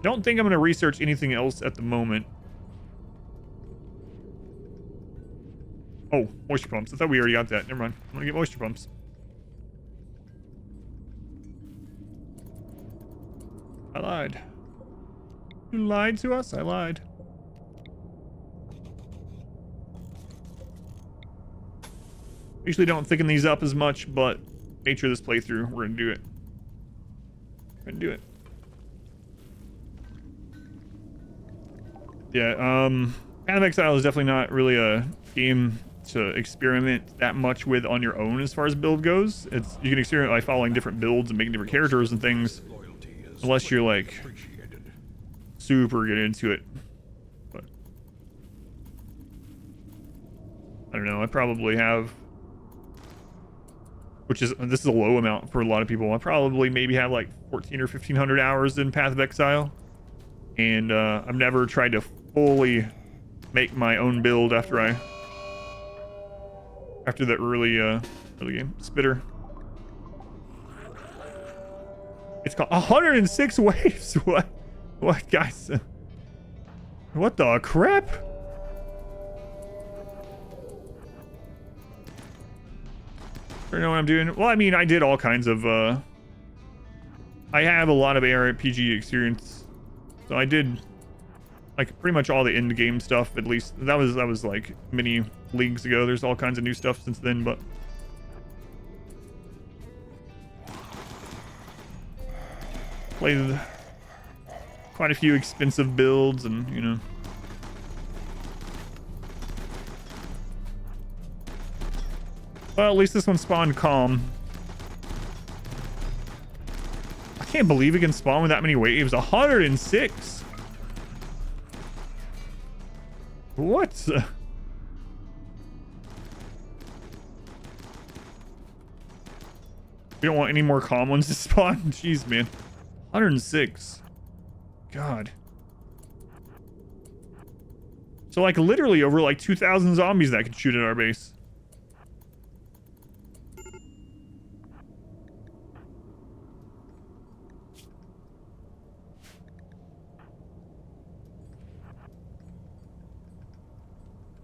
Don't think I'm going to research anything else at the moment. Oh, moisture pumps. I thought we already got that. Never mind. I'm going to get moisture pumps. I lied. You lied to us? I lied. Usually don't thicken these up as much, but nature of this playthrough, we're going to do it. We're going to do it. Yeah, Path of Exile is definitely not really a game to experiment that much with on your own as far as build goes. You can experiment by following different builds and making different characters and things, unless you're like super get into it. But I don't know. I probably have, this is a low amount for a lot of people. I probably maybe have like 14 or 1500 hours in Path of Exile, and I've never tried to fully make my own build after that early game. Spitter. It's called 106 waves. What guys? What the crap? I don't know what I'm doing. Well, I mean, I did all kinds of I have a lot of ARPG experience, so I did like pretty much all the end game stuff. At least that was like many leagues ago. There's all kinds of new stuff since then, but played quite a few expensive builds, and you know. Well, at least this one spawned calm. I can't believe it can spawn with that many waves. 106. What? We don't want any more calm ones to spawn. Jeez, man. 106. God. So like literally over like 2,000 zombies that could shoot at our base.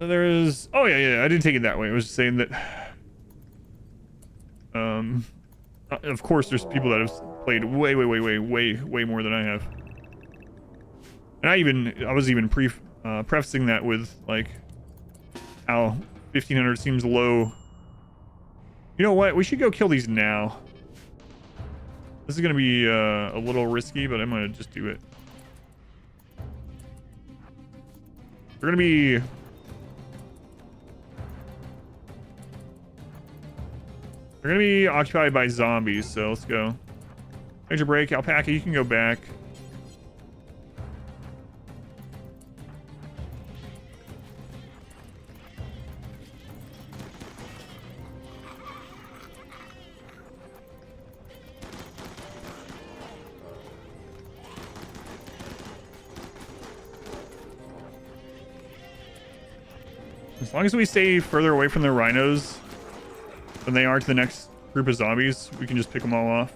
There is, oh yeah, I didn't take it that way. I was just saying that of course there's people that have played way more than I have. And I was even prefacing that with like how 1500 seems low. You know what? We should go kill these now. This is gonna be a little risky, but I'm gonna just do it. We're gonna be occupied by zombies, so let's go. Major break. Alpaca, you can go back. As long as we stay further away from the rhinos than they are to the next group of zombies, we can just pick them all off.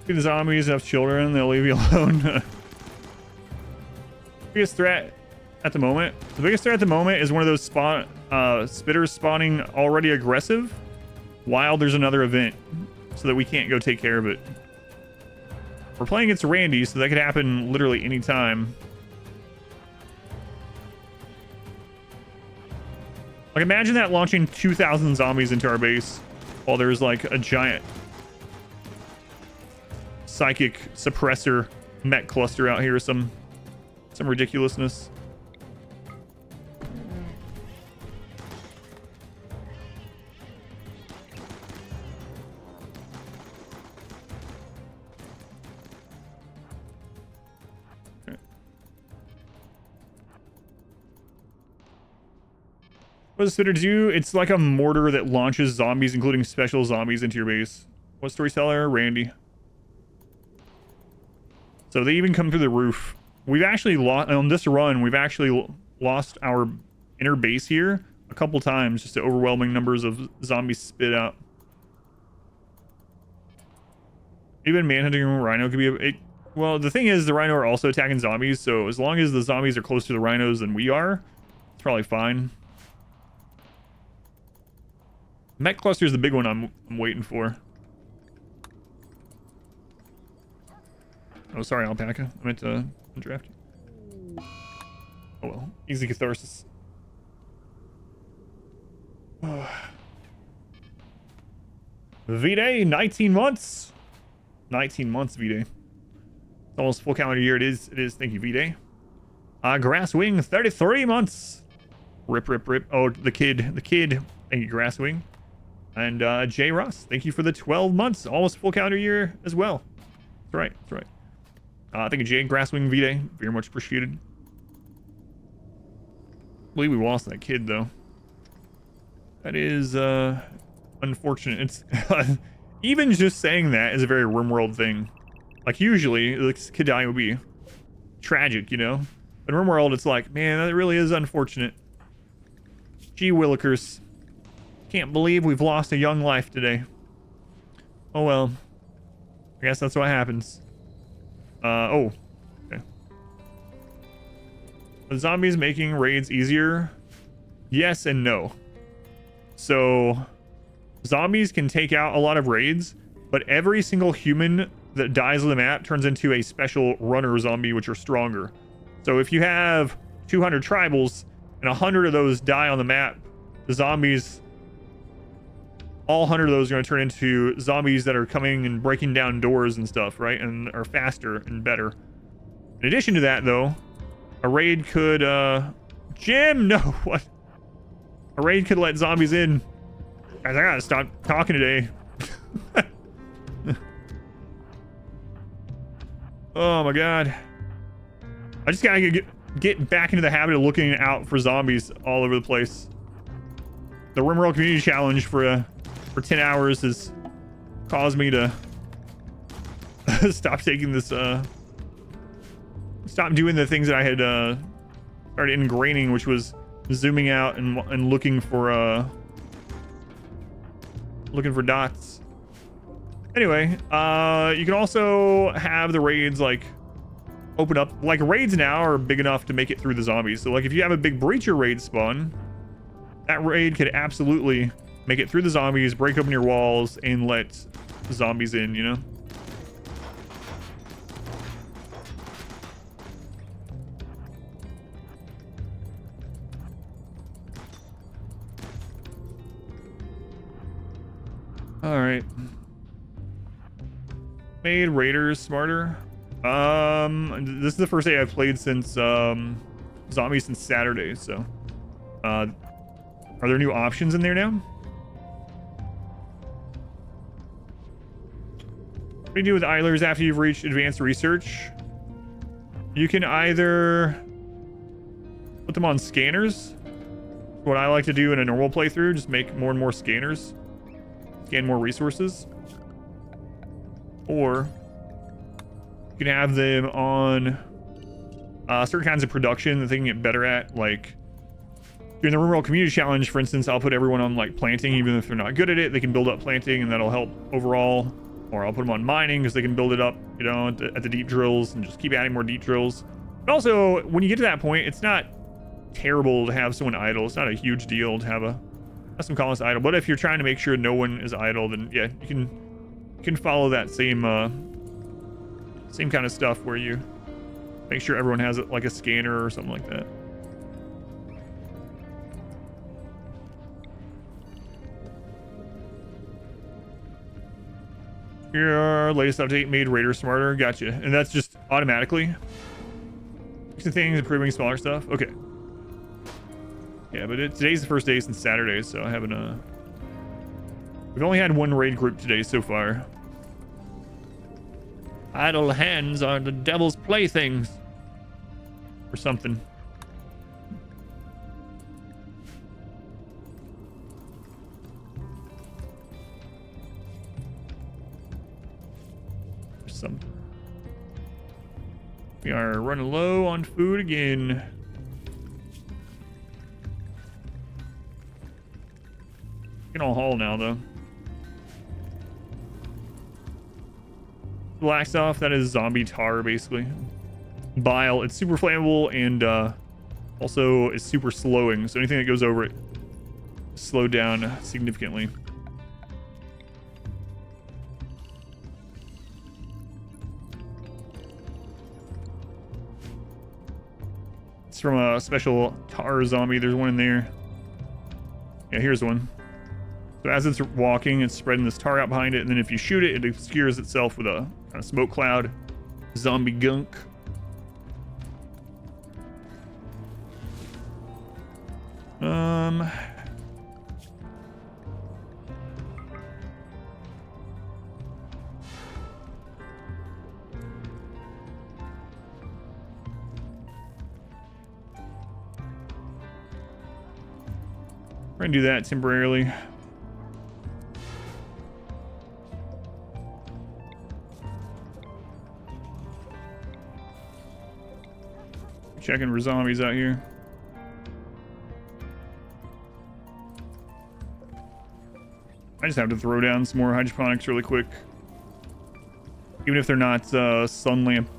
If the zombies have children, they'll leave you alone. Biggest threat at the moment. The biggest threat at the moment is one of those spitters spawning already aggressive while there's another event, so that we can't go take care of it. We're playing against Randy, so that could happen literally any time. Like, imagine that launching 2,000 zombies into our base while there's like a giant psychic suppressor mech cluster out here, some ridiculousness. What does Spitter do? It's like a mortar that launches zombies, including special zombies, into your base. What storyteller? Randy. So they even come through the roof. We've actually lost, on this run, we've actually lost our inner base here a couple times just to overwhelming numbers of zombies spit out. Even manhunting a rhino could be well, the thing is, the rhino are also attacking zombies, so as long as the zombies are closer to the rhinos than we are, it's probably fine. Mech cluster is the big one I'm waiting for. Oh, sorry, alpaca. I meant to draft you. Oh well, easy catharsis. V-Day, 19 months. 19 months, V-Day. It's almost full calendar year. It is. Thank you, V-Day. Grasswing, 33 months. Rip, rip, rip. Oh, the kid. Thank you, Grasswing. And J. Ross, thank you for the 12 months. Almost full calendar year as well. That's right. That's right. Thank you, Jay. Grasswing V-Day. Very much appreciated. I believe we lost that kid, though. That is unfortunate. It's even just saying that is a very RimWorld thing. Like, usually, this kid dying would be tragic, you know? But in RimWorld, it's like, man, that really is unfortunate. Gee willikers. Can't believe we've lost a young life today. Oh well. I guess that's what happens. Oh. Okay. Are zombies making raids easier? Yes and no. So, zombies can take out a lot of raids, but every single human that dies on the map turns into a special runner zombie, which are stronger. So if you have 200 tribals and 100 of those die on the map, the zombies, all 100 of those are going to turn into zombies that are coming and breaking down doors and stuff, right? And are faster and better. In addition to that, though, a raid could, Jim, no, what? A raid could let zombies in. Guys, I gotta stop talking today. Oh my god. I just gotta get back into the habit of looking out for zombies all over the place. The RimWorld Community Challenge for 10 hours has caused me to stop taking this, stop doing the things that I had started ingraining, which was zooming out and looking for dots. Anyway, you can also have the raids like open up. Like, raids now are big enough to make it through the zombies. So like if you have a big breacher raid spawn, that raid could absolutely make it through the zombies, break open your walls, and let zombies in, you know? Alright. Made raiders smarter. This is the first day I've played since zombies since Saturday, so are there new options in there now? What do you do with idlers after you've reached advanced research? You can either put them on scanners. What I like to do in a normal playthrough, just make more and more scanners. Scan more resources. Or you can have them on certain kinds of production that they can get better at. Like during the RimWorld Community Challenge, for instance, I'll put everyone on like planting, even if they're not good at it. They can build up planting, and that'll help overall. Or I'll put them on mining because they can build it up, you know, at the deep drills, and just keep adding more deep drills. But also, when you get to that point, it's not terrible to have someone idle. It's not a huge deal to have some colonists idle. But if you're trying to make sure no one is idle, then yeah, you can follow that same Same kind of stuff where you make sure everyone has like a scanner or something like that. Your latest update made Raiders smarter. Gotcha. And that's just automatically fixing things, improving smaller stuff. Okay. Yeah, but today's the first day since Saturday, so I haven't we've only had one raid group today so far. Idle hands are the devil's playthings. Or something. We are running low on food again. We can all haul now, though. Black stuff, that is zombie tar, basically. Bile, it's super flammable and also is super slowing, so anything that goes over it is slowed down significantly. From a special tar zombie. There's one in there. Yeah, here's one. So as it's walking, it's spreading this tar out behind it, and then if you shoot it, it obscures itself with a kind of smoke cloud. Zombie gunk. We're gonna do that temporarily. Checking for zombies out here. I just have to throw down some more hydroponics really quick. Even if they're not sun lamp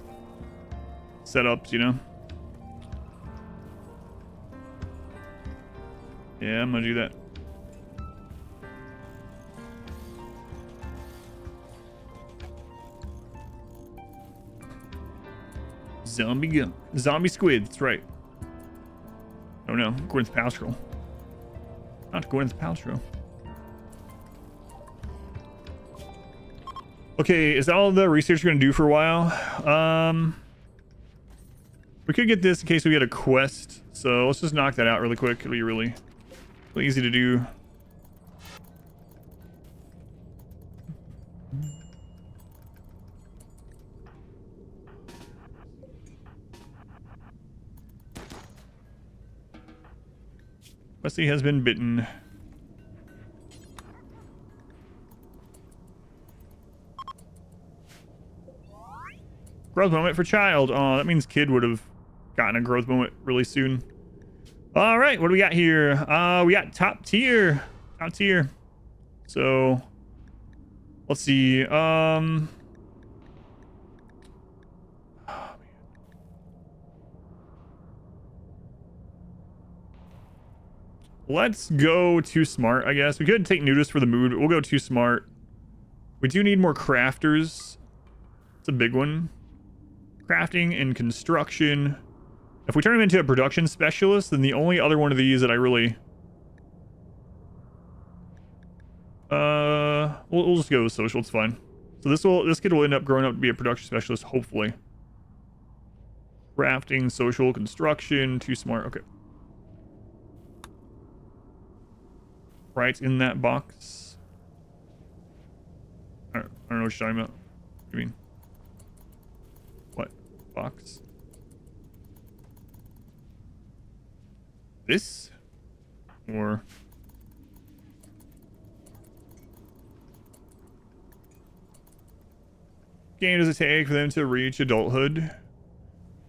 setups, you know? Yeah, I'm gonna do that. Zombie gun. Zombie squid, that's right. Oh no, Gwyneth Paltrow. Not Gwyneth Paltrow. Okay, is that all the research we're gonna do for a while? We could get this in case we get a quest. So let's just knock that out really quick. It'll be really easy to do. Wesley has been bitten. Growth moment for child. Oh, that means kid would have gotten a growth moment really soon. All right, what do we got here? We got top tier. Top tier. So let's see. Let's go too smart, I guess. We could take nudist for the mood, but we'll go too smart. We do need more crafters. It's a big one. Crafting and construction. If we turn him into a production specialist, then the only other one of these that I really... We'll just go with social, it's fine. So this kid will end up growing up to be a production specialist, hopefully. Crafting, social, construction, too smart, okay. Right in that box. I don't know what you're talking about. What do you mean? What? Box? This? Or... game does it take for them to reach adulthood?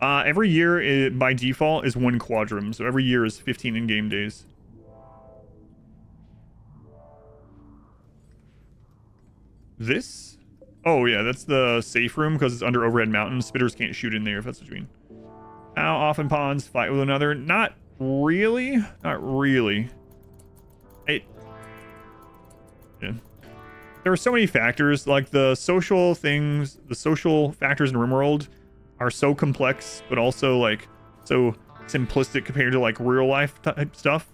Every year, by default, is 1 quadrum. So every year is 15 in-game days. This? Oh, yeah, that's the safe room because it's under Overhead Mountain. Spitters can't shoot in there, if that's what you mean. How often pawns fight with another? Not really. Not really. Yeah. there are so many factors, like the social things, the social factors in RimWorld are so complex, but also like so simplistic compared to like real life type stuff.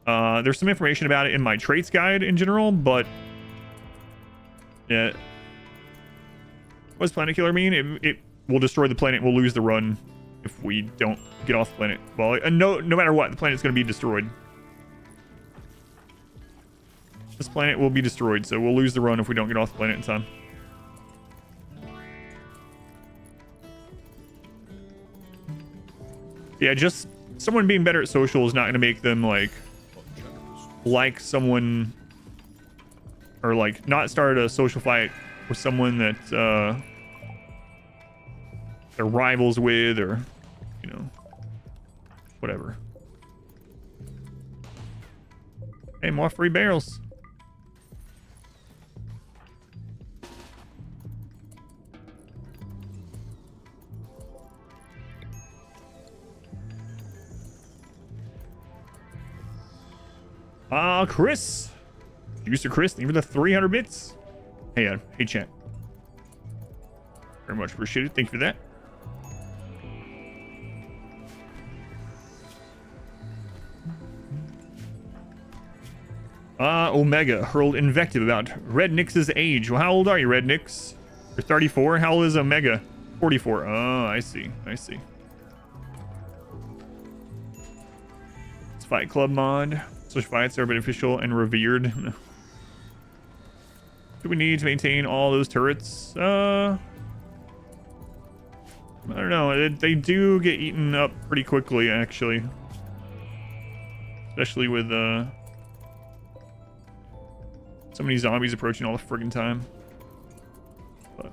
There's some information about it in my traits guide in general, but yeah. What does planet killer mean? It will destroy the planet. We'll lose the run if we don't get off the planet. Well, no matter what, the planet's going to be destroyed. This planet will be destroyed, so we'll lose the run if we don't get off the planet in time. Yeah, just someone being better at social is not going to make them like someone, or like not start a social fight with someone that they're rivals with, or you know, whatever. Hey, more free barrels. Chris. User Chris, thank you for the 300 bits. Hey, hey, chat. Very much appreciated. Thank you for that. Omega hurled invective about Red Nix's age. Well, how old are you, Red Nix? You're 34. How old is Omega? 44. Oh, I see. I see. It's Fight Club mod. Such fights are beneficial and revered. Do we need to maintain all those turrets? I don't know. They do get eaten up pretty quickly, actually. Especially with so many zombies approaching all the friggin' time. But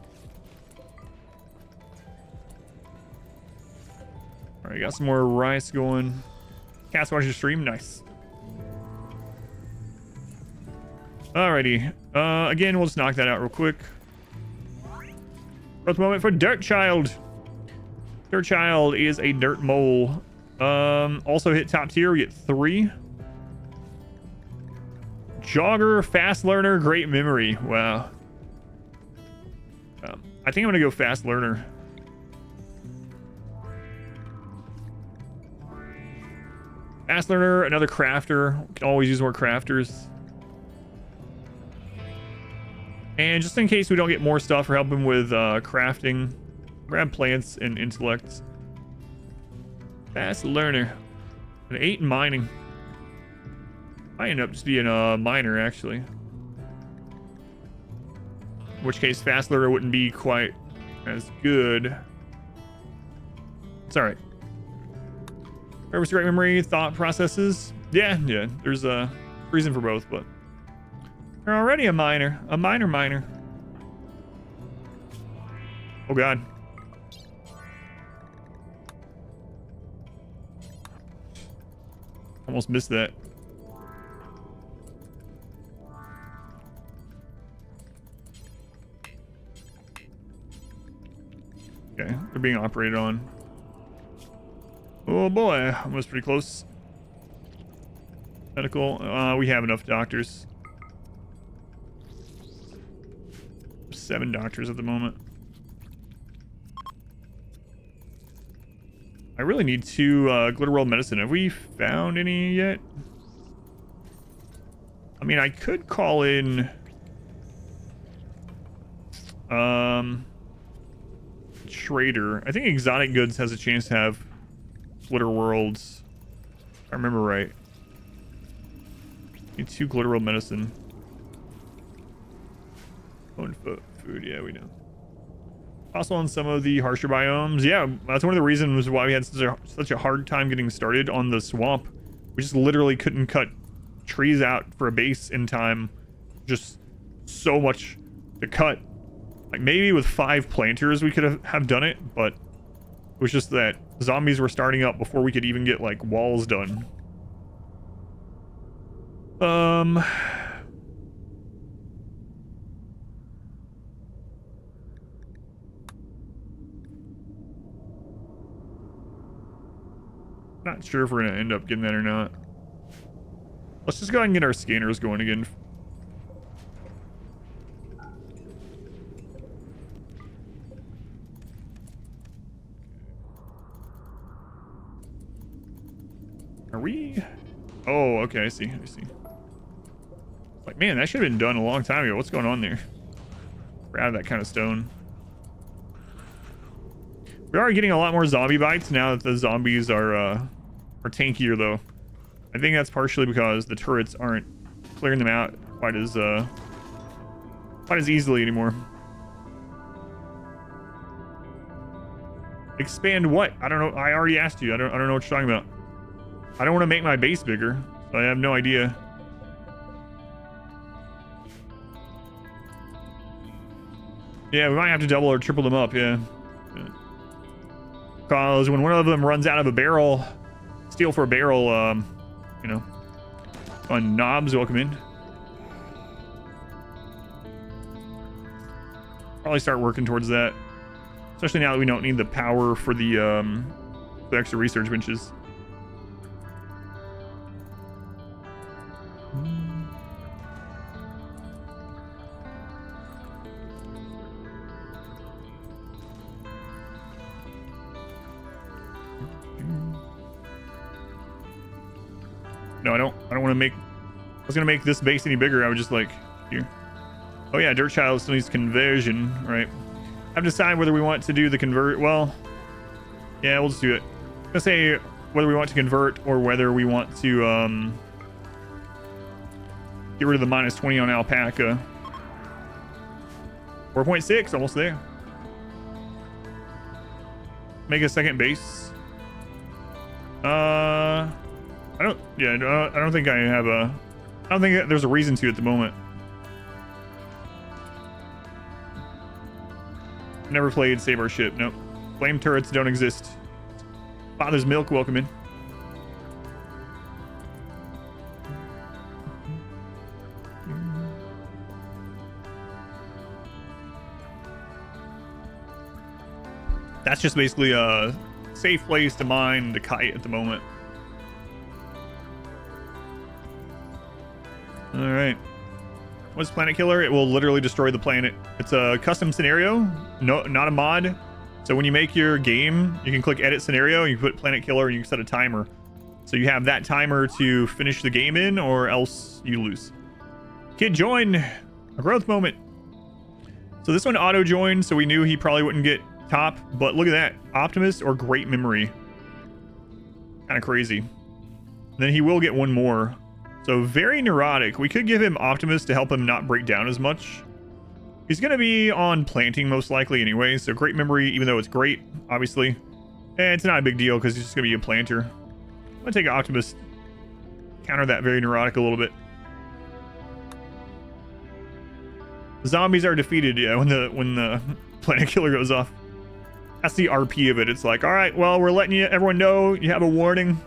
all right, got some more rice going. Cats watch your stream, nice. Alrighty. Again, we'll just knock that out real quick. Growth moment for Dirt Child. Dirt Child is a dirt mole. Also hit top tier. We get 3. Jogger, fast learner, great memory. Wow. I think I'm gonna go fast learner. Fast learner, another crafter. We can always use more crafters. And just in case we don't get more stuff or help him with crafting, grab plants and intellect. Fast learner. An 8 in mining. I end up just being a miner, actually. In which case, fast learner wouldn't be quite as good. It's alright. Purpose, great memory, thought processes. Yeah, there's a reason for both, but you're already a miner. A miner. Oh god. Almost missed that. Okay, they're being operated on. Oh boy, almost pretty close. Medical, we have enough doctors. 7 doctors at the moment. I really need 2 glitter world medicine. Have we found any yet? I mean, I could call in trader. I think exotic goods has a chance to have glitter worlds, if I remember right. Need 2 glitter world medicine. Own food, yeah, we know. Also on some of the harsher biomes. Yeah, that's one of the reasons why we had such a hard time getting started on the swamp. We just literally couldn't cut trees out for a base in time. Just so much to cut. Like maybe with 5 planters we could have done it, but it was just that zombies were starting up before we could even get like walls done. Not sure if we're gonna end up getting that or not. Let's just go ahead and get our scanners going again. Are we? Oh, okay. I see. I see. Like, man, that should have been done a long time ago. What's going on there? We're out of that kind of stone. We are getting a lot more zombie bites now that the zombies are tankier, though. I think that's partially because the turrets aren't clearing them out quite as easily anymore. Expand what? I don't know. I already asked you. I don't know what you're talking about. I don't want to make my base bigger, so I have no idea. Yeah, we might have to double or triple them up, yeah. Because when one of them runs out of a barrel, steel for a barrel, you know, on knobs, welcome in. Probably start working towards that. Especially now that we don't need the power for the extra research benches. No, I don't want to make... I was going to make this base any bigger. I would just like... Here. Oh yeah, Dirt Child still needs conversion. Right. I've decided whether we want to do the convert... Well... Yeah, we'll just do it. I'm going to say whether we want to convert or whether we want to get rid of the -20 on alpaca. 4.6, almost there. Make a second base. I don't think I have a... I don't think there's a reason to at the moment. Never played Save Our Ship. Nope. Flame turrets don't exist. Father's Milk, welcome in. That's just basically a safe place to mine the kite at the moment. All right. What's Planet Killer? It will literally destroy the planet. It's a custom scenario, no, not a mod. So when you make your game, you can click Edit Scenario, you put Planet Killer, and you can set a timer. So you have that timer to finish the game in, or else you lose. Kid join, a growth moment. So this one auto joined, so we knew he probably wouldn't get top. But look at that, Optimist or Great Memory. Kind of crazy. And then he will get one more. So very neurotic. We could give him Optimist to help him not break down as much. He's going to be on planting most likely anyway. So Great Memory, even though it's great, obviously. It's not a big deal because he's just going to be a planter. I'm going to take an Optimist. Counter that very neurotic a little bit. Zombies are defeated, yeah, when the Planet Killer goes off. That's the RP of it. It's like, all right, well, we're letting everyone know you have a warning.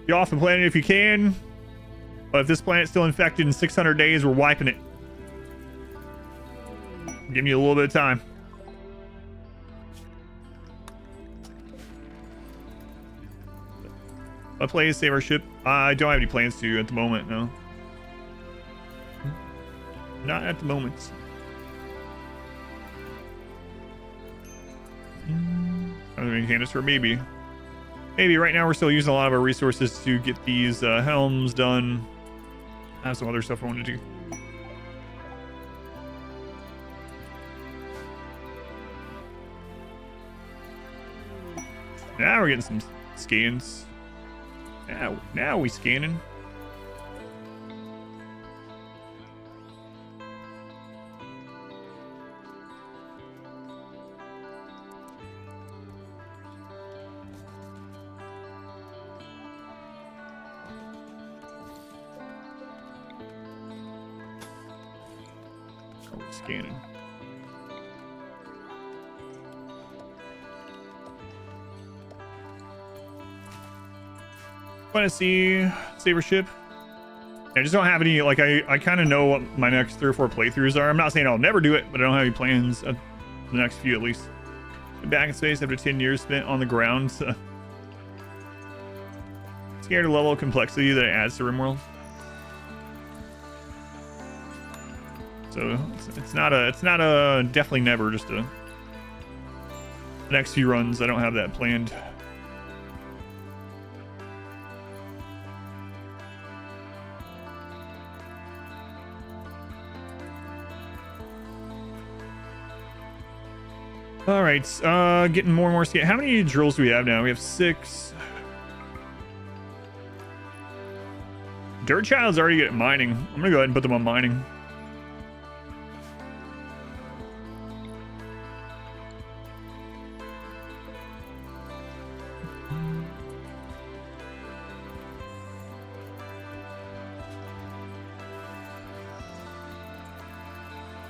Get off the planet if you can. But if this planet's still infected in 600 days, we're wiping it. Giving you a little bit of time. I play Save Our Ship. I don't have any plans to at the moment, no. Not at the moment. Are there any candidates for maybe? Maybe right now we're still using a lot of our resources to get these helms done. I have some other stuff I want to do. Now we're getting some scans. Now we scanning. Scanning. Want to see Save Our Ship? I just don't have any, like, I kind of know what my next 3 or 4 playthroughs are. I'm not saying I'll never do it, but I don't have any plans the next few at least. Back in space after 10 years spent on the ground. So. Scared of the level of complexity that it adds to RimWorld. So it's not a definitely never, just a the next few runs I don't have that planned. All right, getting more and more scan. How many drills do we have now? We have 6. Dirt Child's already good at mining. I'm gonna go ahead and put them on mining.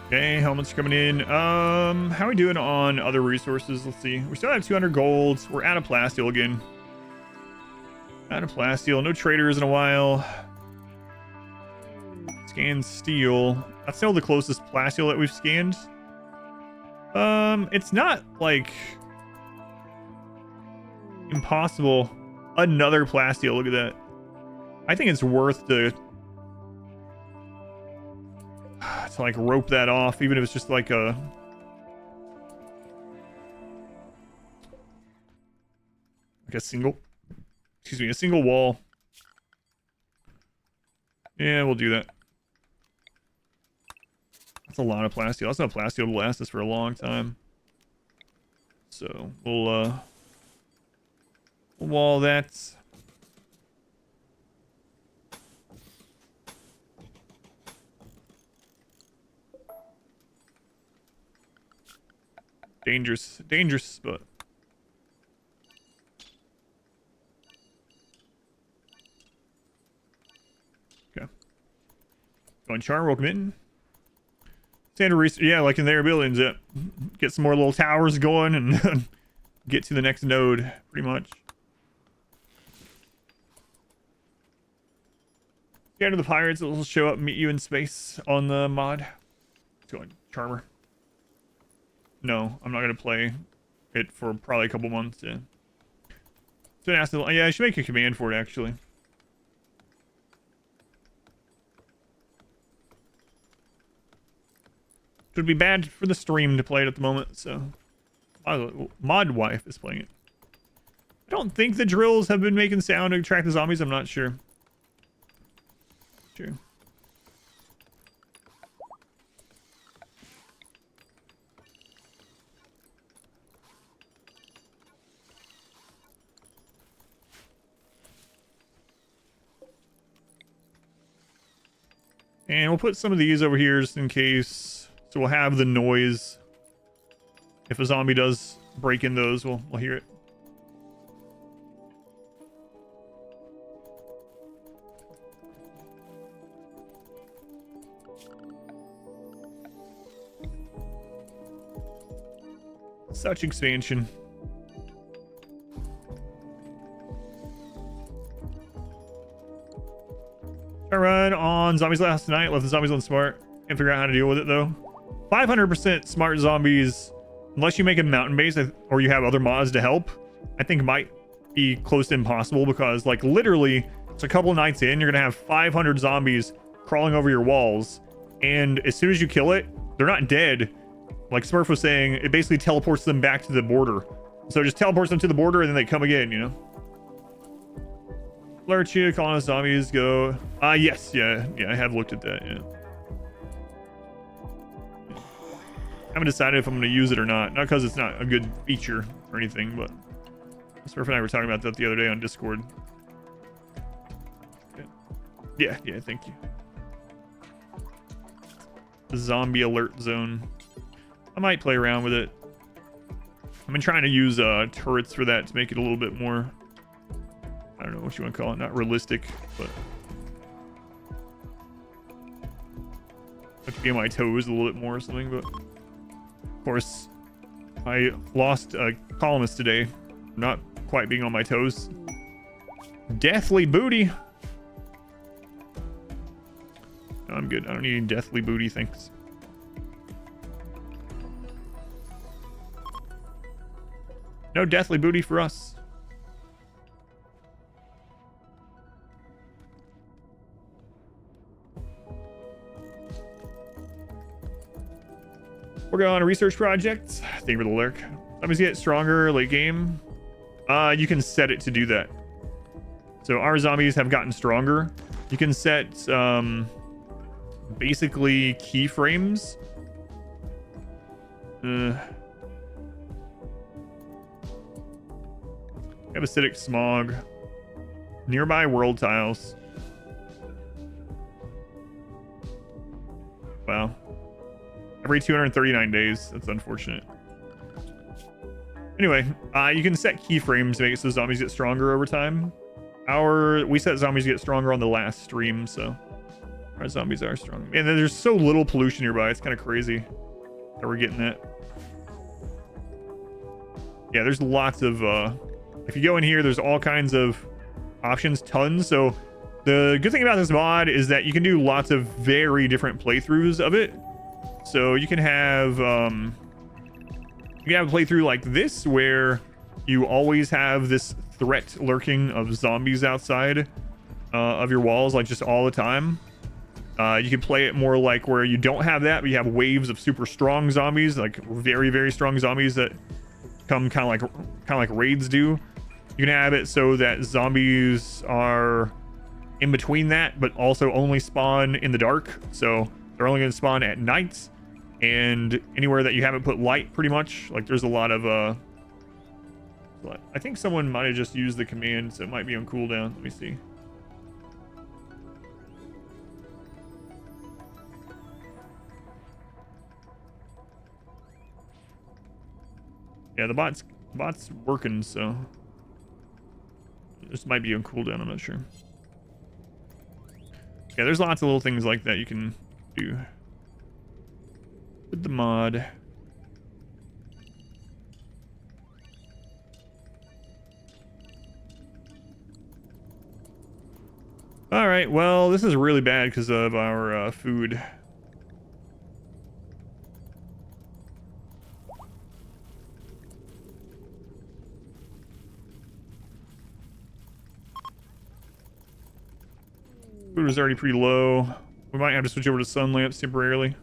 Okay, helmets coming in. How are we doing on other resources? Let's see. We still have 200 gold. We're out of plasteel again. Out of plasteel. No traders in a while. Scan steel. That's still the closest plasteel that we've scanned. It's not like impossible. Another plasteel. Look at that. I think it's worth to like rope that off, even if it's just like a single, excuse me, a single wall. Yeah, we'll do that. That's a lot of plasteel. That's not plasteel to last us for a long time. So we'll wall that. Dangerous, but okay. Going charm, welcome in. Standard research, yeah, like in their buildings, yeah. Get some more little towers going and get to the next node, pretty much. Get to the pirates, it'll show up and meet you in space on the mod. Let's go on charmer. No, I'm not gonna play it for probably a couple months. Yeah. So yeah, I should make a command for it actually. It would be bad for the stream to play it at the moment. So, Mod Wife is playing it. I don't think the drills have been making sound to attract the zombies. I'm not sure. Sure. And we'll put some of these over here just in case. So we'll have the noise. If a zombie does break in those, we'll hear it. Such expansion. I run on zombies last night. Left the zombies on smart and figure out how to deal with it though. 500% smart zombies, unless you make a mountain base or you have other mods to help, I think might be close to impossible because like literally it's a couple of nights in, you're gonna have 500 zombies crawling over your walls, and as soon as you kill it, they're not dead. Like Smurf was saying, it basically teleports them back to the border. So it just teleports them to the border and then they come again, you know? Lurchia, colonist zombies go. Yes, yeah, I have looked at that, yeah. I haven't decided if I'm going to use it or not. Not because it's not a good feature or anything, but Smurf and I were talking about that the other day on Discord. Yeah, thank you. The zombie alert zone. I might play around with it. I've been trying to use turrets for that to make it a little bit more, I don't know what you want to call it, not realistic, but I have to be on my toes a little bit more or something. But of course, I lost a colonist today, not quite being on my toes. Deathly booty. No, I'm good. I don't need any deathly booty, thanks. No deathly booty for us. We're going on a research project. Thank you for the lurk. Zombies get stronger late game. You can set it to do that. So our zombies have gotten stronger. You can set basically keyframes. We have acidic smog. Nearby world tiles. Wow. Every 239 days. That's unfortunate. Anyway, you can set keyframes to make it so zombies get stronger over time. We set zombies get stronger on the last stream, so our zombies are strong. And then there's so little pollution nearby. It's kind of crazy that we're getting that. Yeah, there's lots of if you go in here, there's all kinds of options, tons. So the good thing about this mod is that you can do lots of very different playthroughs of it. So you can have a playthrough like this where you always have this threat lurking of zombies outside of your walls, like just all the time. You can play it more like where you don't have that, but you have waves of super strong zombies, like very, very strong zombies that come kind of like raids do. You can have it so that zombies are in between that, but also only spawn in the dark. So they're only going to spawn at night and anywhere that you haven't put light, pretty much. Like there's a lot of I think someone might have just used the command, so it might be on cooldown. Let me see. Yeah, the bot's working, so this might be on cooldown. I'm not sure. Yeah, there's lots of little things like that you can do with the mod. All right, well, this is really bad because of our food. Food was already pretty low. We might have to switch over to sun lamps temporarily.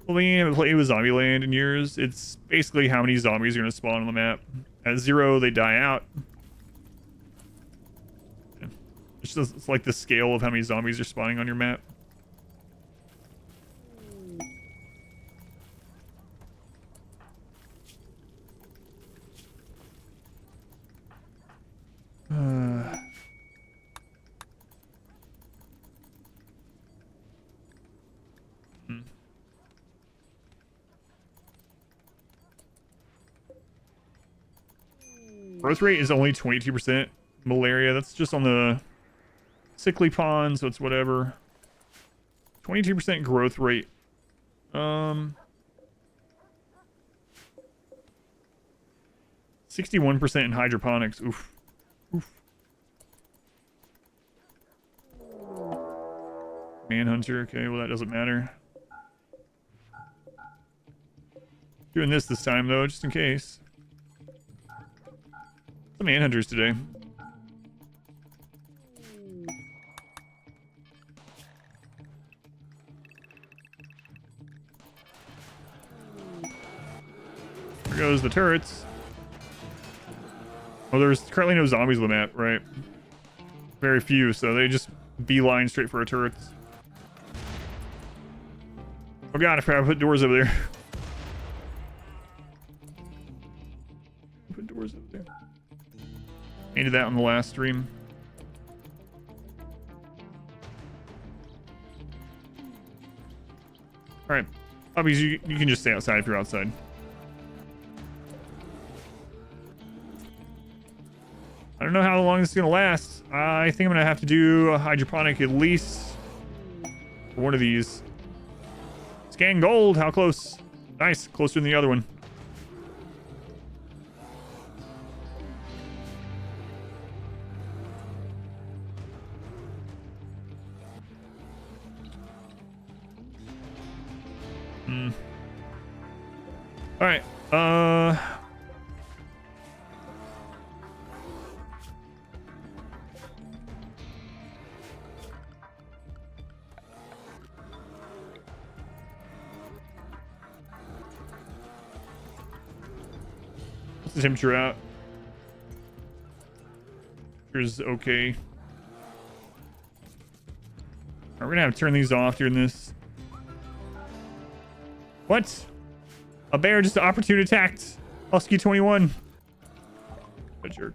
Well, we haven't played with Zombieland in years. It's basically how many zombies are going to spawn on the map. At 0, they die out. It's like the scale of how many zombies are spawning on your map. Growth rate is only 22%. Malaria, that's just on the sickly pond, so it's whatever. 22% growth rate. 61% in hydroponics. Oof. Oof. Manhunter, okay, well that doesn't matter. Doing this time though, just in case. Some manhunters today. There goes the turrets. Oh, there's currently no zombies on the map, right? Very few, so they just beeline straight for our turrets. Oh god, I forgot to put doors over there. Put doors over there. Needed that on the last stream. Alright. Puppies, you can just stay outside if you're outside. I don't know how long this is going to last. I think I'm going to have to do a hydroponic at least for one of these. Scan gold. How close? Nice. Closer than the other one. All right. What's the temperature out? Temperature's okay. All right, we're gonna have to turn these off during this. What? A bear just opportune attacked. Husky 21. A jerk.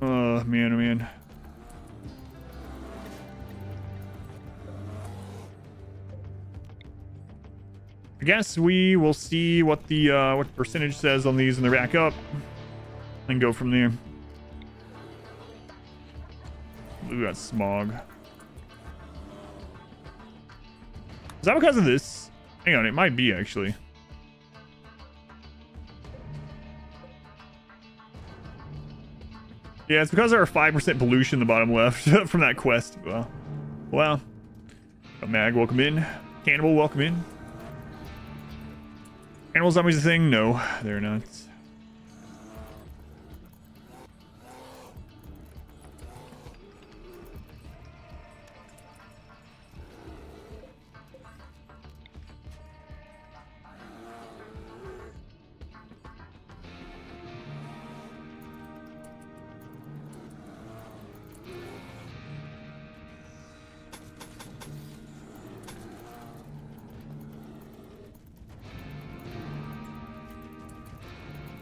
Oh, man, oh, man. I guess we will see what the what percentage says on these when they're back up and go from there. We got smog. Is that because of this? Hang on, it might be actually. Yeah, it's because of our 5% pollution in the bottom left from that quest. Well. Mag, welcome in. Cannibal, welcome in. Animal zombies a thing? No, they're not.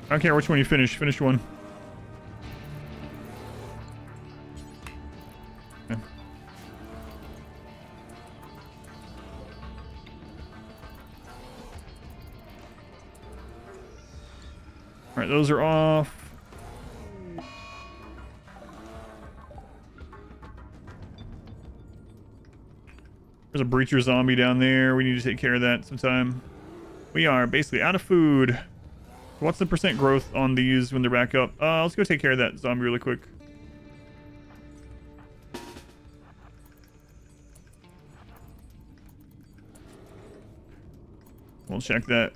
I don't care which one you finish. Finish one. Okay. Alright, those are off. There's a breacher zombie down there. We need to take care of that sometime. We are basically out of food. What's the percent growth on these when they're back up? Let's go take care of that zombie really quick. We'll check that.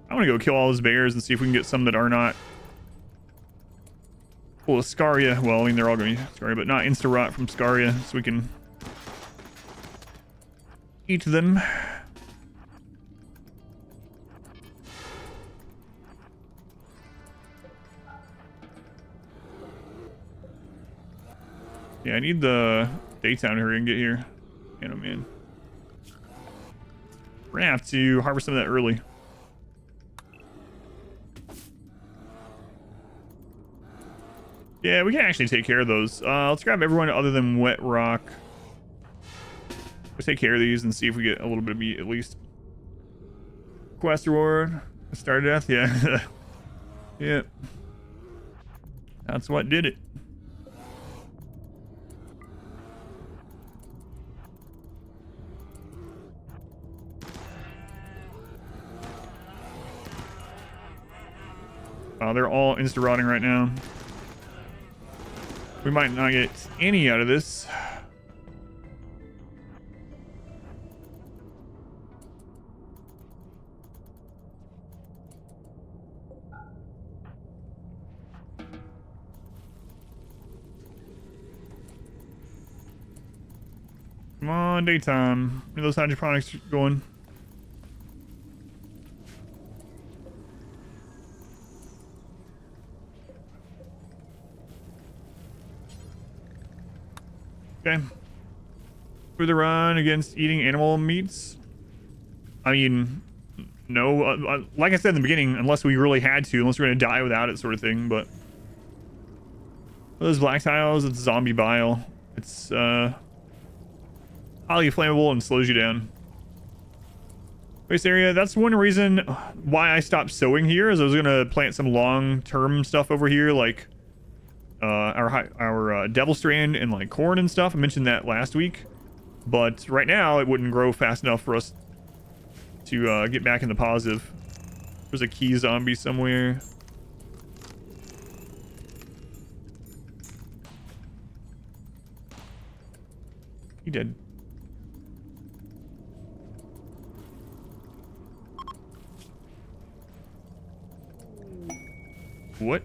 I want to go kill all those bears and see if we can get some that are not. Well, a Scaria. Well, I mean, they're all going to be Scaria, but not insta-rot from Scaria, so we can eat them. Yeah, I need the daytime to hurry and get here. Man, oh man. We're gonna have to harvest some of that early. Yeah, we can actually take care of those. Let's grab everyone other than Wet Rock. Let's take care of these and see if we get a little bit of meat at least. Quest reward. Star death, yeah. Yeah. That's what did it. They're all insta-rotting right now. We might not get any out of this. Come on, daytime. Where are those hydroponics going? Okay. For the run against eating animal meats. I mean, no. Like I said in the beginning, unless we really had to, unless we're going to die without it sort of thing, but... Those black tiles, it's zombie bile. It's, highly flammable and slows you down. Waste area, that's one reason why I stopped sowing here, is I was going to plant some long-term stuff over here, like... our devil strand and like corn and stuff. I mentioned that last week, but right now it wouldn't grow fast enough for us to get back in the positive. There's a key zombie somewhere. He dead. What?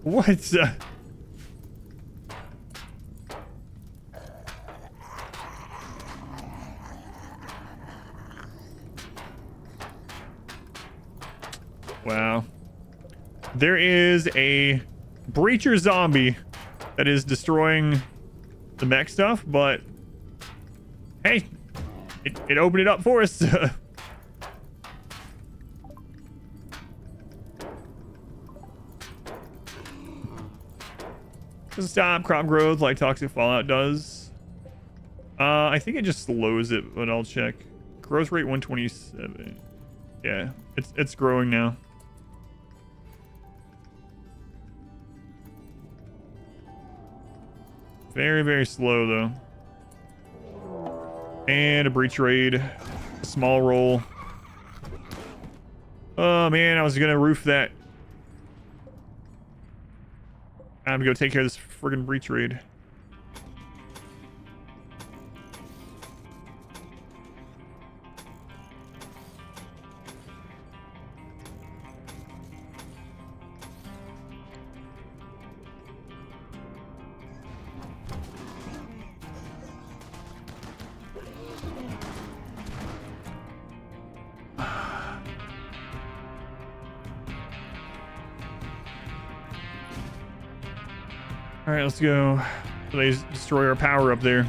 What? Wow. There is a breacher zombie that is destroying the mech stuff, but hey, it opened it up for us. Doesn't stop crop growth like toxic fallout does. I think it just slows it, but I'll check. Growth rate 127. Yeah, it's growing now. Very, very slow though. And a breach raid. A small roll. Oh man, I was gonna roof that. I'm gonna go take care of this friggin' breach raid. All right, let's go. They destroy our power up there.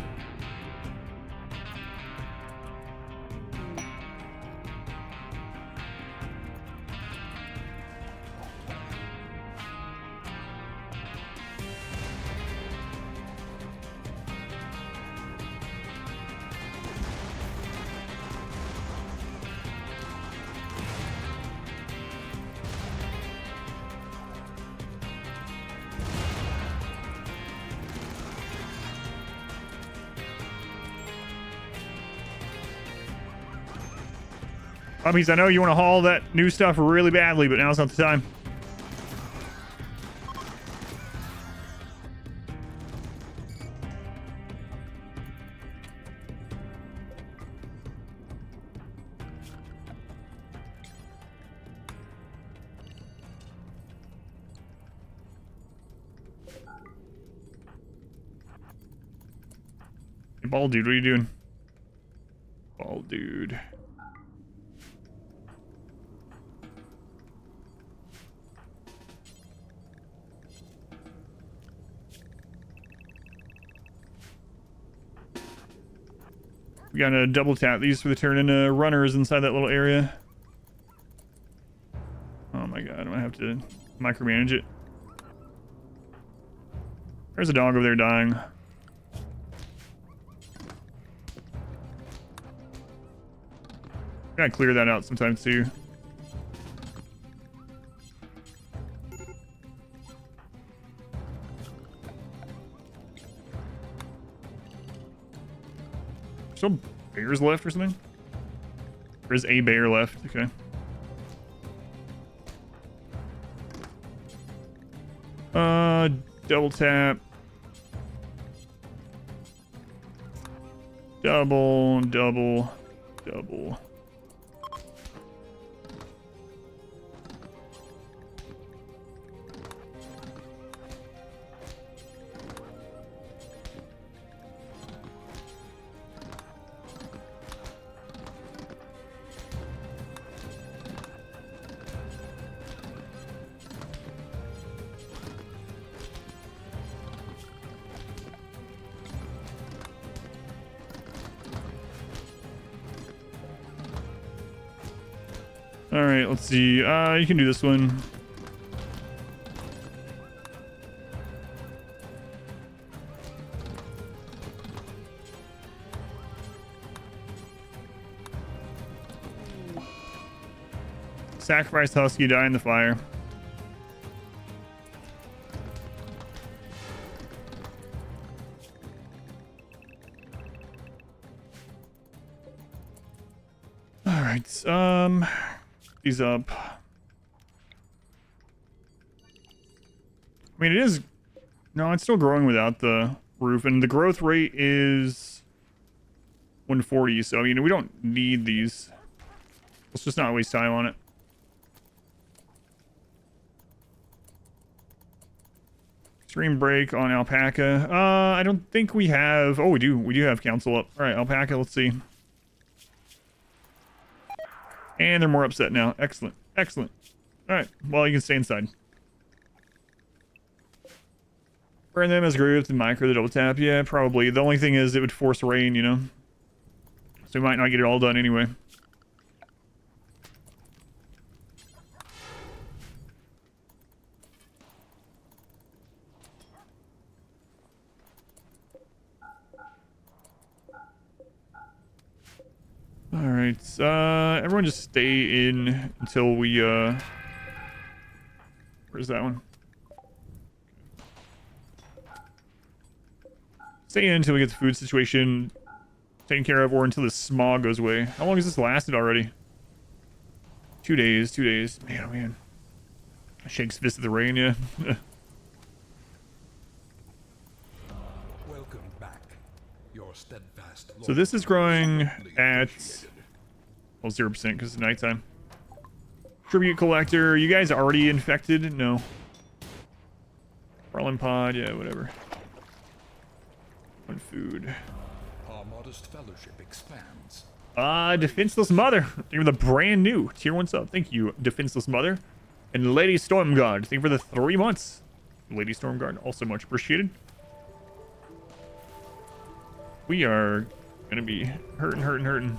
Puppies, I know you want to haul that new stuff really badly, but now's not the time. Hey, bald dude, what are you doing? Bald dude. We gotta double tap these for the turn into runners inside that little area. Oh my god, I'm gonna have to micromanage it. There's a dog over there dying. Gotta clear that out sometimes too. Still bears left or something? There is a bear left. Okay. Double tap. Double, double, double. All right, let's see. You can do this one. Sacrifice Husky, die in the fire. All right, these up. I mean, it is... No, it's still growing without the roof, and the growth rate is 140, so, I mean, we don't need these. Let's just not waste time on it. Extreme break on alpaca. I don't think we have... Oh, we do. We do have council up. All right, alpaca, let's see. And they're more upset now. Excellent. Excellent. All right. Well, you can stay inside. Burn them as groups and micro the double tap. Yeah, probably. The only thing is it would force rain, you know? So we might not get it all done anyway. Alright, everyone just stay in until we, where's that one? Stay in until we get the food situation taken care of, or until the smog goes away. How long has this lasted already? 2 days, 2 days. Man, oh man. Shakes fist at the rain, yeah. Welcome back. Your steadfast So this is growing loyalty at, appreciated. well, 0% because it's nighttime. Tribute collector, you guys already infected? No. Farland pod, yeah, whatever. One food. Our modest fellowship expands. Defenseless Mother. Thank you for the brand new tier 1 sub. Thank you, Defenseless Mother. And Lady Stormguard. Thank you for the 3 months. Lady Stormguard, also much appreciated. We are gonna be hurting.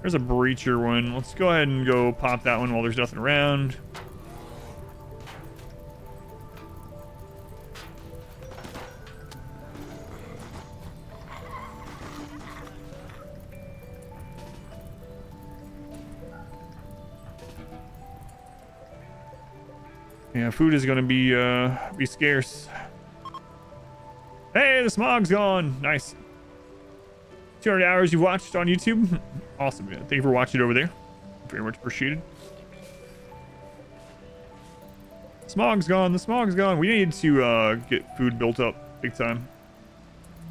There's a breacher one. Let's go ahead and go pop that one while there's nothing around. Yeah, food is gonna be scarce. Hey, the smog's gone. Nice. 200 hours you watched on YouTube. Awesome, man. Thank you for watching over there. Very much appreciated. Smog's gone. The smog's gone. We need to get food built up big time.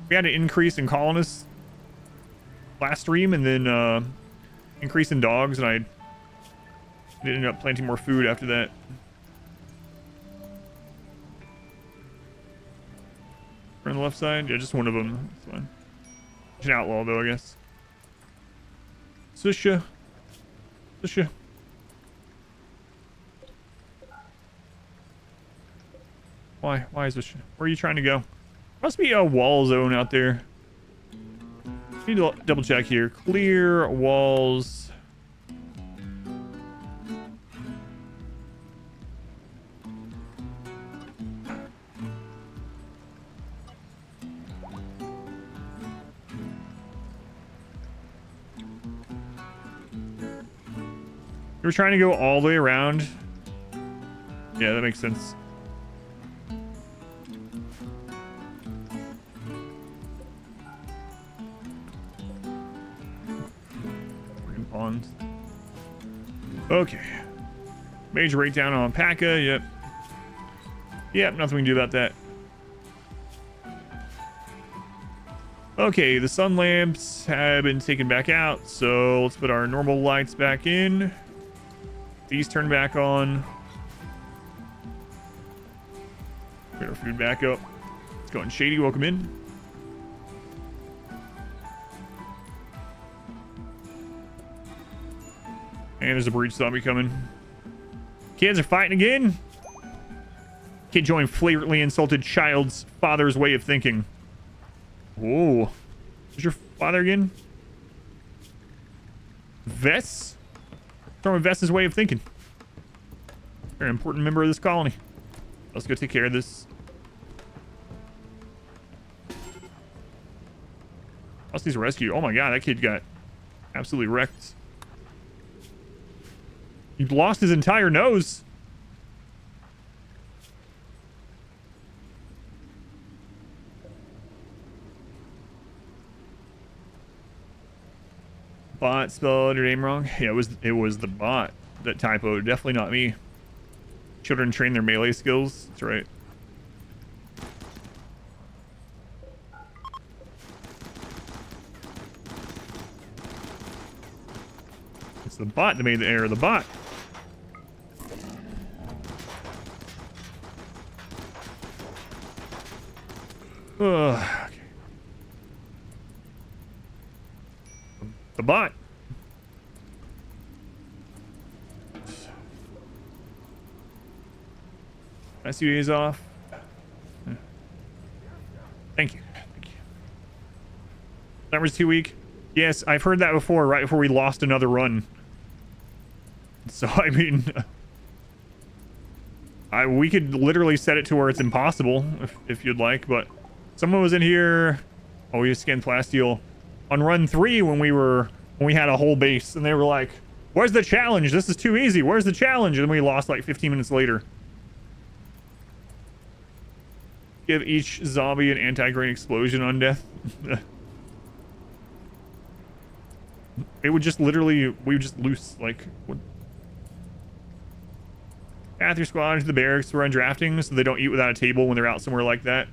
We had an increase in colonists last stream, and then increase in dogs, and I ended up planting more food after that. On the left side? Yeah, just one of them. That's fine. It's an outlaw, though, I guess. Susha. Why? Why is this? Where are you trying to go? Must be a wall zone out there. Need to double check here. Clear walls. We're trying to go all the way around. Yeah, that makes sense. Pawns. Okay. Major breakdown on Paka. Yep. Yep, nothing we can do about that. Okay, the sun lamps have been taken back out, so let's put our normal lights back in. These turn back on. Get our food back up. Let's go on Shady, welcome in. And there's a breach zombie coming. Kids are fighting again. Kid joined flagrantly insulted child's father's way of thinking. Whoa. Is your father again? Vess? What's wrong with Vess's way of thinking? Very important member of this colony. Let's go take care of this. Husty's rescue. Oh my god, that kid got absolutely wrecked. He lost his entire nose. Bot spelled your name wrong. Yeah, it was the bot that typoed. Definitely not me. Children train their melee skills. That's right. It's the bot that made the error. The bot. Okay. The bot. Last few days off. Thank you. Thank you. Summer's too weak. Yes, I've heard that before, right before we lost another run. So, I mean, we could literally set it to where it's impossible if you'd like, but someone was in here. Oh, we just scanned plasteel on run 3 when we had a whole base, and they were like, where's the challenge? This is too easy. Where's the challenge? And then we lost like 15 minutes later. Give each zombie an anti-grain explosion on death. It would just literally, we would just lose, like, what? Path your squad to the barracks to run drafting so they don't eat without a table when they're out somewhere like that.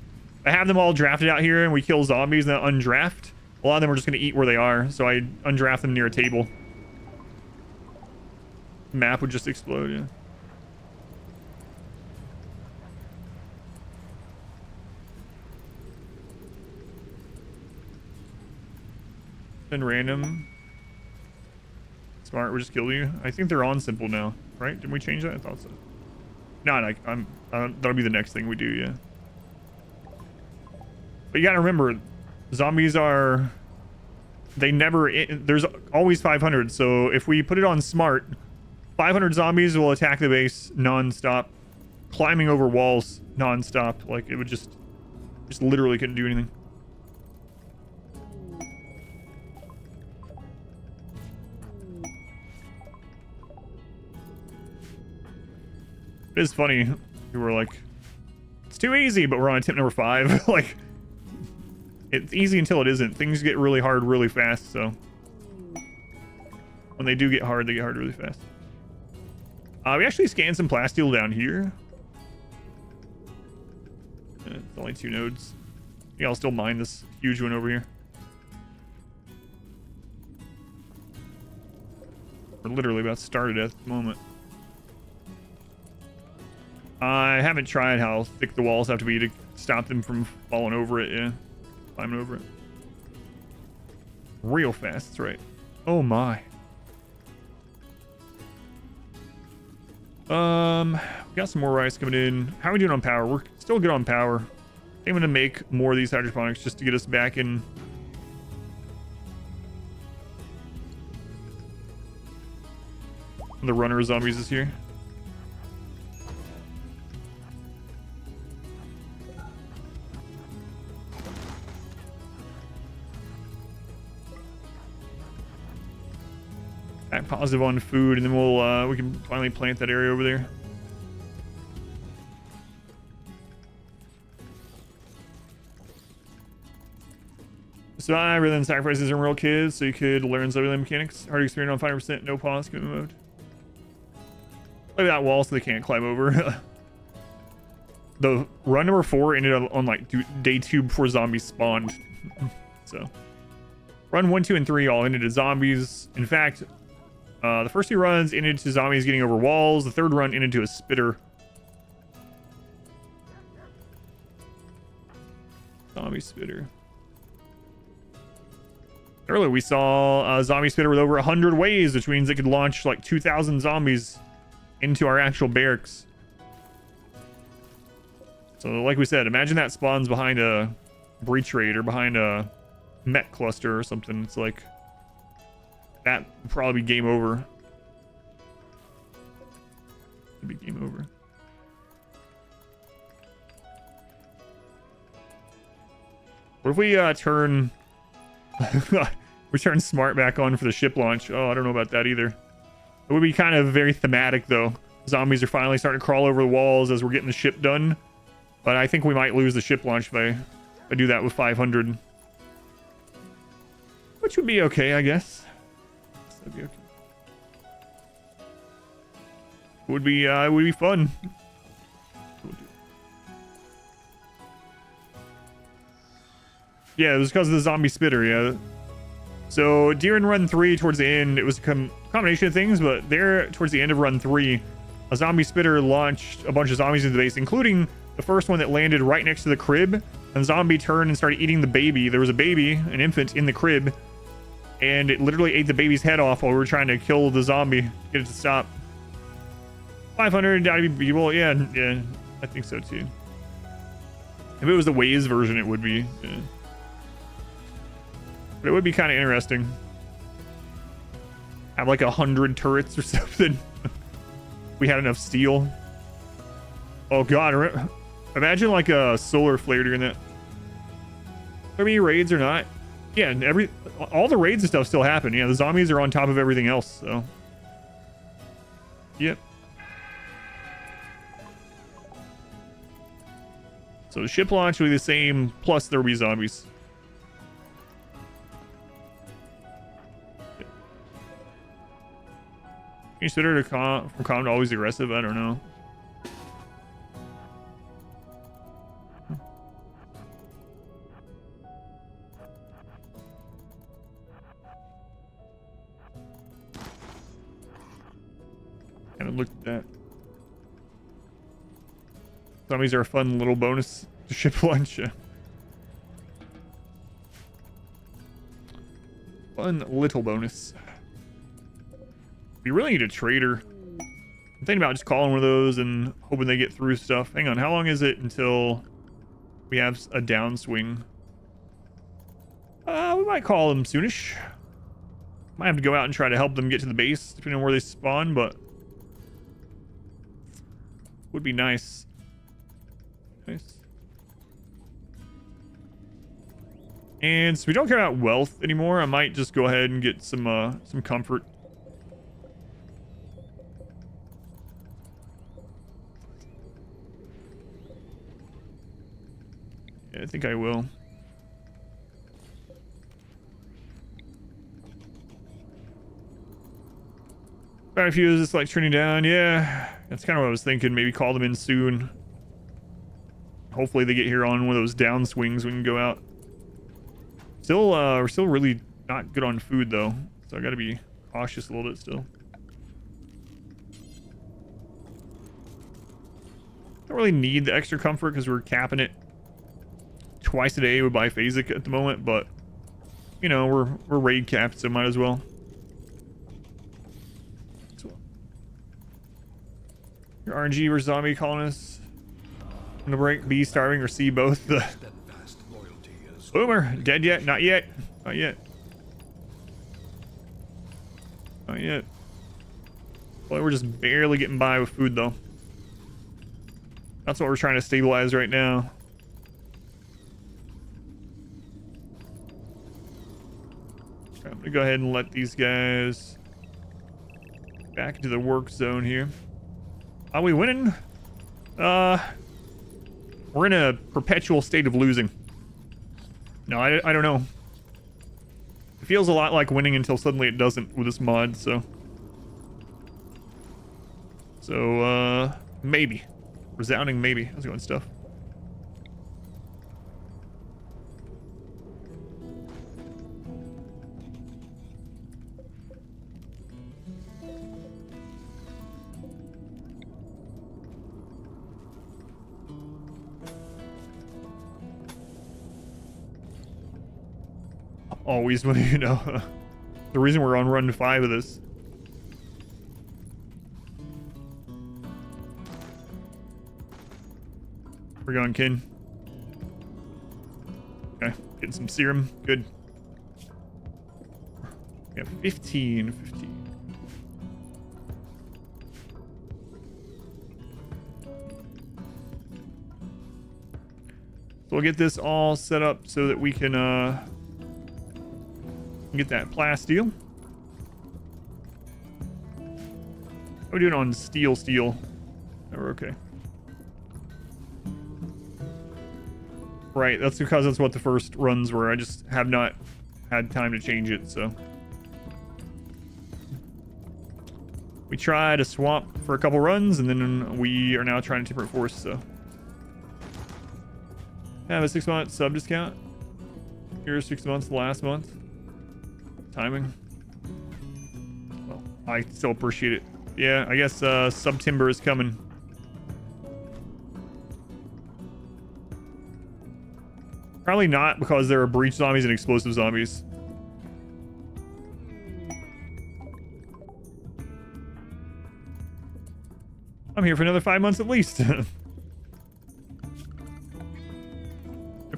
I have them all drafted out here and we kill zombies and then undraft. A lot of them are just going to eat where they are, so I undraft them near a table. Map would just explode, yeah. And random. Smart, we just killed you. I think they're on simple now, right? Didn't we change that? I thought so. No, that'll be the next thing we do, yeah. But you gotta remember, zombies are... there's always 500, so if we put it on smart, 500 zombies will attack the base non-stop, climbing over walls non-stop. Like, it would just literally couldn't do anything. It is funny. We were like, it's too easy, but we're on attempt number 5. Like, it's easy until it isn't. Things get really hard really fast, so when they do get hard, they get hard really fast. We actually scanned some plasteel down here. It's only 2 nodes. Yeah, I'll still mine this huge one over here. We're literally about to start it at the moment. I haven't tried how thick the walls have to be to stop them from falling over it, yeah. Climbing over it. Real fast, that's right. Oh my. We got some more rice coming in. How are we doing on power? We're still good on power. I'm gonna make more of these hydroponics just to get us back in. The runner zombies is here. Back positive on food, and then we'll we can finally plant that area over there. So rather than sacrifices in real kids, so you could learn Zombieland mechanics. Hard experience on 5%, no pause, commitment mode. Look at that wall so they can't climb over. The run number 4 ended up on like day 2 before zombies spawned. So run 1, 2, and 3 all ended as zombies. In fact, the first 2 runs ended to zombies getting over walls. The 3rd run ended to a spitter. Zombie spitter. Earlier we saw a zombie spitter with over 100 waves, which means it could launch like 2,000 zombies into our actual barracks. So like we said, imagine that spawns behind a breach raid or behind a mech cluster or something. It's like that would probably be game over. It'd be game over. What if we turn we turn smart back on for the ship launch? Oh, I don't know about that either. It would be kind of very thematic though. Zombies are finally starting to crawl over the walls as we're getting the ship done. But I think we might lose the ship launch if I do that with 500. Which would be okay, I guess. That'd be okay. Would be fun. Yeah, it was because of the zombie spitter, yeah. So during run 3 towards the end, it was a combination of things, but there towards the end of run 3, a zombie spitter launched a bunch of zombies into the base, including the first one that landed right next to the crib. And zombie turned and started eating the baby. There was a baby, an infant, in the crib, and it literally ate the baby's head off while we were trying to kill the zombie, get it to stop. 500, that'd be beatable. Yeah. I think so too. If it was the Waze version, it would be. Yeah. But it would be kind of interesting. Have like 100 turrets or something. We had enough steel. Oh god, imagine like a solar flare during that. There be raids or not? Yeah, and all the raids and stuff still happen. Yeah, the zombies are on top of everything else, so. Yep. So the ship launch will be the same, plus there will be zombies. Consider it from calm to always aggressive? I don't know. Haven't looked at that. Zombies are a fun little bonus to ship lunch. Fun little bonus. We really need a trader. I'm thinking about just calling one of those and hoping they get through stuff. Hang on, how long is it until we have a downswing? We might call them soonish. Might have to go out and try to help them get to the base, depending on where they spawn, but would be nice. Nice. And so we don't care about wealth anymore. I might just go ahead and get some comfort. Yeah, I think I will. Quite a few is just like turning down. Yeah, that's kind of what I was thinking. Maybe call them in soon. Hopefully they get here on one of those down swings. We can go out. Still, we're still really not good on food though, so I got to be cautious a little bit still. Don't really need the extra comfort because we're capping it twice a day with biphasic at the moment, but you know we're raid capped, so might as well. Your RNG versus zombie colonists. I'm gonna break B, starving, or C, both. The Boomer, dead yet? Not yet. Not yet. Not yet. Boy, we're just barely getting by with food though. That's what we're trying to stabilize right now. I'm gonna go ahead and let these guys back into the work zone here. Are we winning? We're in a perpetual state of losing. No, I don't know. It feels a lot like winning until suddenly it doesn't with this mod, so. Maybe. Resounding maybe. How's it going, stuff? Always when you know the reason we're on run 5 of this. We're going, Kin. Okay, getting some serum. Good. We have 15. So we'll get this all set up so that we can get that plasteel. How are we doing on steel? Oh, we're okay. Right, that's because that's what the first runs were. I just have not had time to change it, so. We tried a swamp for a couple runs, and then we are now trying to temperate force, so. I have a 6-month sub discount. Here's 6 months last month. Timing. Well, I still appreciate it. Yeah, I guess sub timber is coming. Probably not, because there are breach zombies and explosive zombies. I'm here for another 5 months at least.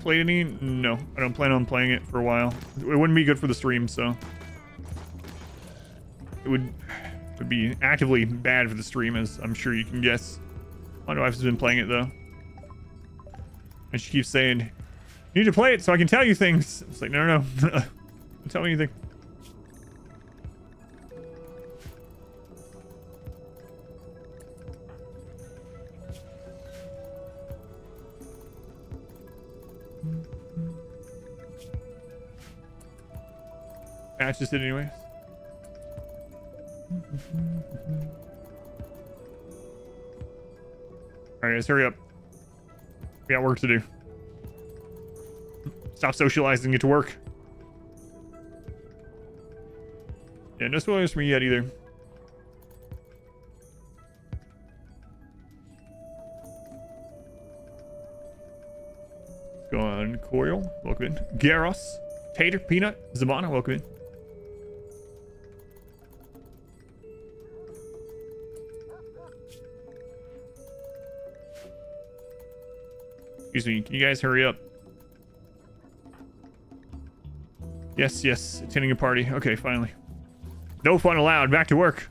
played any? No, I don't plan on playing it for a while. It wouldn't be good for the stream, so it would be actively bad for the stream, as I'm sure you can guess. My wife has been playing it though, and she keeps saying, "You need to play it so I can tell you things." It's like, no, don't tell me anything. Patches it anyways. Alright, guys, hurry up. We got work to do. Stop socializing, get to work. Yeah, no spoilers for me yet either. Go on, Coil, welcome in. Garros, Tater, Peanut, Zabana, welcome in. Excuse me, can you guys hurry up? Yes, attending a party. Okay, finally. No fun allowed, back to work.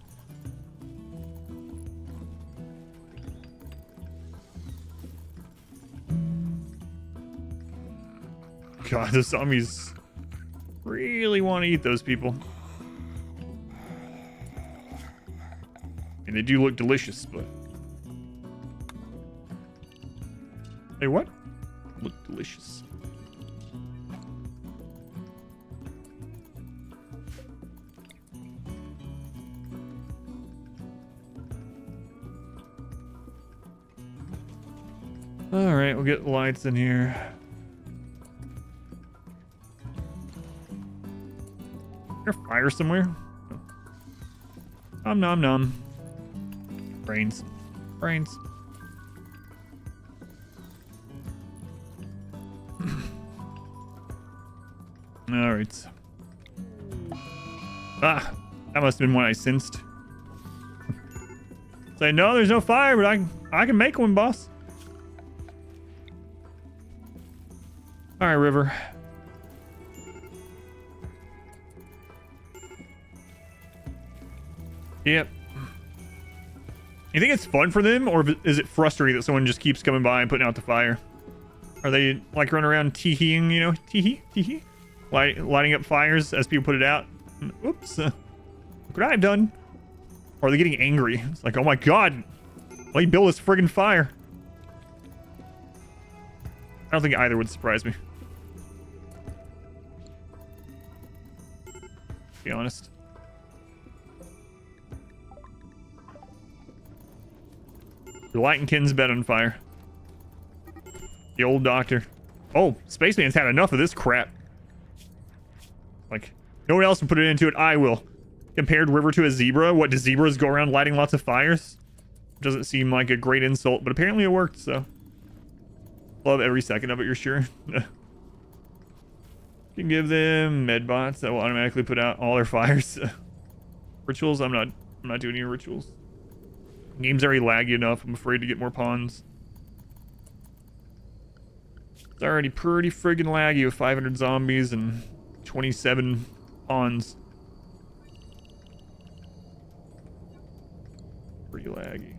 God, the zombies really want to eat those people. And they do look delicious, but... Hey, what? Look delicious. All right, we'll get lights in here. Is there fire somewhere? Nom nom. Brains. Brains. All right. Ah, that must have been what I sensed. Say, no, there's no fire, but I can make one, boss. All right, River. Yep. You think it's fun for them, or is it frustrating that someone just keeps coming by and putting out the fire? Are they like running around tee-heeing, you know? Tee-hee? Tee-hee? Lighting up fires as people put it out? Oops. Look what I've done. Or are they getting angry? It's like, oh my god. Why you build this friggin' fire? I don't think either would surprise me. To be honest. You're lighting Ken's bed on fire. The old doctor. Oh, Spaceman's had enough of this crap. Like, no one else can put it into it. I will. Compared River to a zebra. What, do zebras go around lighting lots of fires? Doesn't seem like a great insult, but apparently it worked, so. Love every second of it, you're sure. You can give them medbots that will automatically put out all their fires. Rituals, I'm not doing any rituals. Game's already laggy enough. I'm afraid to get more pawns. It's already pretty friggin' laggy with 500 zombies and 27 pawns. Pretty laggy.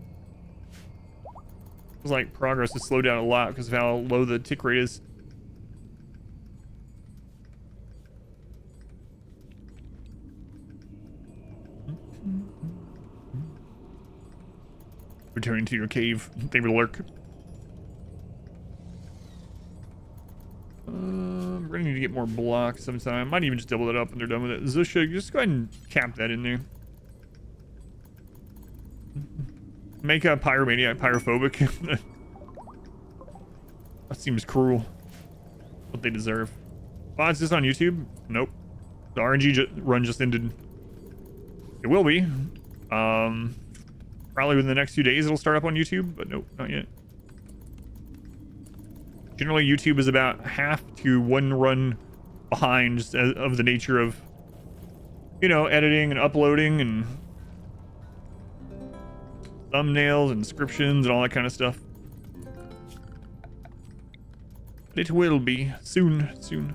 Feels like progress has slowed down a lot because of how low the tick rate is. Returning to your cave. They will lurk. We're gonna need to get more blocks sometime. Might even just double it up when they're done with it. Zusha, just go ahead and cap that in there. Make a pyromaniac pyrophobic. That seems cruel. What they deserve. Is this on YouTube? Nope. The RNG run just ended. It will be. Probably within the next few days it'll start up on YouTube, but nope, not yet. Generally, YouTube is about half to one run behind, just of the nature of, you know, editing and uploading and thumbnails and descriptions and all that kind of stuff. But it will be soon, soon.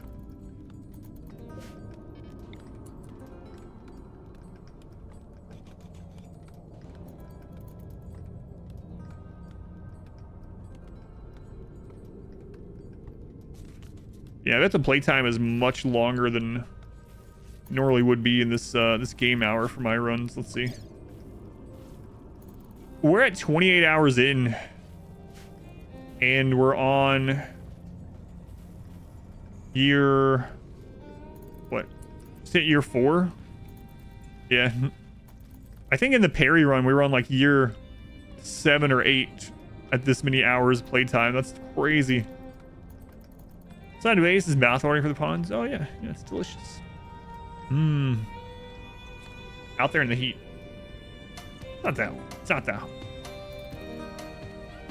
Yeah, I bet the playtime is much longer than normally would be in this this game hour for my runs. Let's see. We're at 28 hours in, and we're on year what? Is it year 4? Yeah. I think in the Perry run we were on like year 7 or 8 at this many hours playtime. That's crazy. Sideways is mouth-watering for the ponds. Oh yeah, yeah, it's delicious. Mmm. Out there in the heat. Not that. It's not that.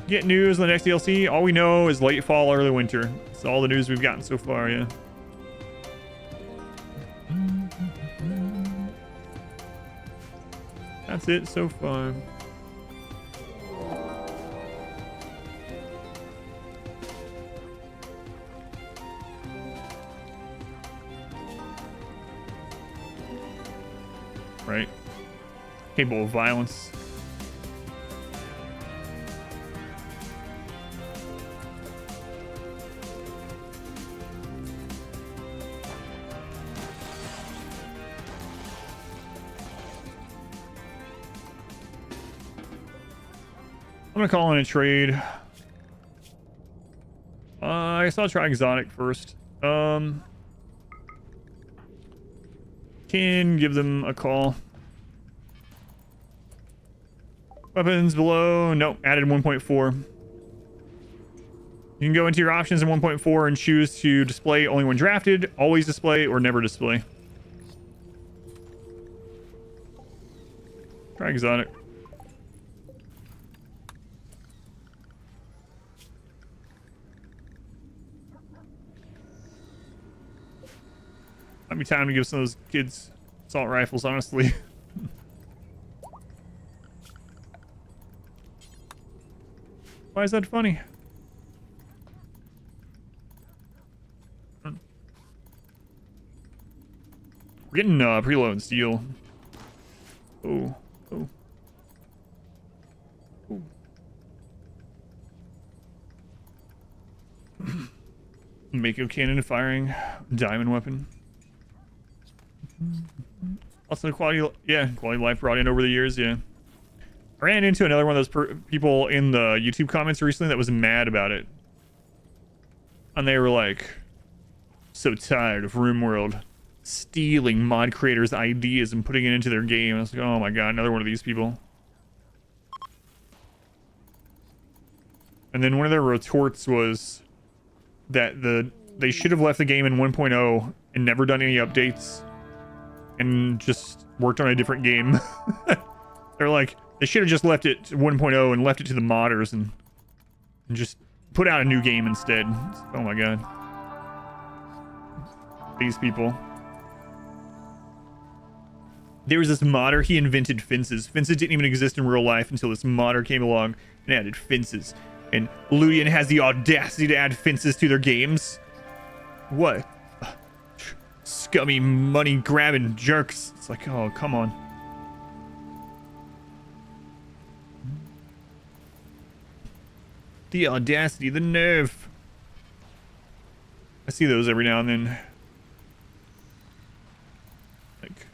Get news on the next DLC. All we know is late fall, early winter. It's all the news we've gotten so far. Yeah. That's it so far. Right. Capable of violence. I'm gonna call in a trade. I guess I'll try exotic first. Can give them a call. Weapons below. Nope, added 1.4. You can go into your options in 1.4 and choose to display only when drafted, always display, or never display. Try exotic. Might be time to give some of those kids assault rifles, honestly. Why is that funny? We're getting preload and steel. Oh, oh. Oh. Mako cannon firing diamond weapon. Also quality, yeah, quality life brought in over the years, yeah. I ran into another one of those people in the YouTube comments recently that was mad about it. And they were like, so tired of RimWorld stealing mod creators' ideas and putting it into their game. I was like, oh my god, another one of these people. And then one of their retorts was that they should have left the game in 1.0 and never done any updates and just worked on a different game. They're like, they should have just left it to 1.0 and left it to the modders and just put out a new game instead. Oh my god. These people. There was this modder, he invented fences. Fences didn't even exist in real life until this modder came along and added fences. And Luyan has the audacity to add fences to their games. What? Scummy money grabbing jerks. It's like, oh, come on. The audacity, the nerve. I see those every now and then. Like,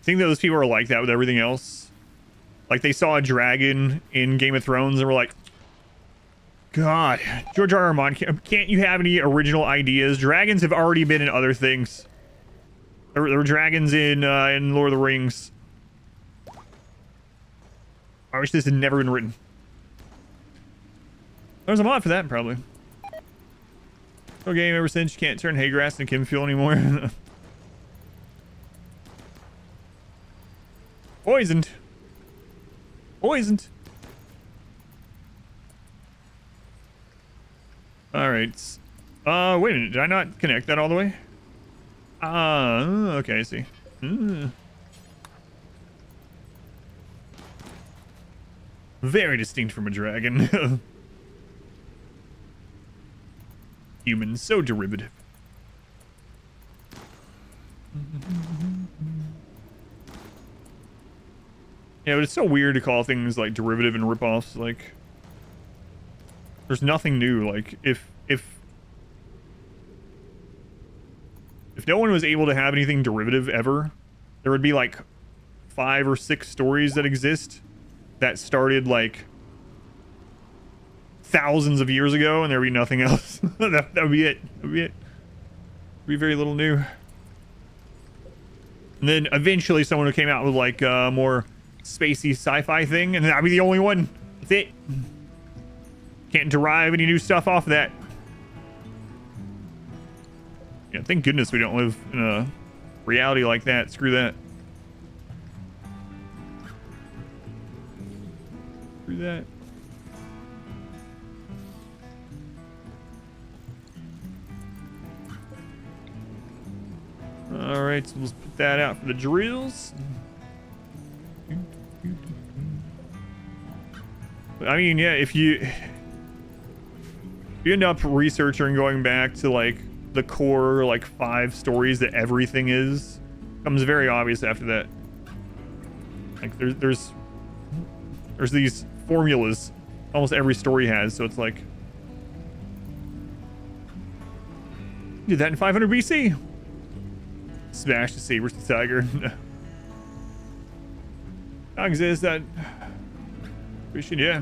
I think those people are like that with everything else. Like, they saw a dragon in Game of Thrones and were like, God, George R. R. Martin, can't you have any original ideas? Dragons have already been in other things. There were dragons in Lord of the Rings. I wish this had never been written. There's a mod for that, probably. No game ever since you can't turn hay grass into chem fuel anymore. Poisoned. Poisoned. Alright. Wait a minute. Did I not connect that all the way? Okay, I see. Very distinct from a dragon. Humans, so derivative. Yeah, but it's so weird to call things like derivative and ripoffs. Like, there's nothing new. Like, if no one was able to have anything derivative ever, there would be like 5 or 6 stories that exist that started like thousands of years ago, and there'd be nothing else. that would be it. That would be it. Be very little new. And then eventually someone who came out with like a more spacey sci-fi thing, and that'd be the only one. That's it. Can't derive any new stuff off of that. Yeah, thank goodness we don't live in a reality like that. Screw that. Screw that. All right, so let's put that out for the drills. I mean, yeah, if you end up researching and going back to like the core like 5 stories that everything is, becomes very obvious after that. Like there's these formulas almost every story has, so it's like did that in 500 BC. Smash the saber tiger. Exists that fishing, yeah.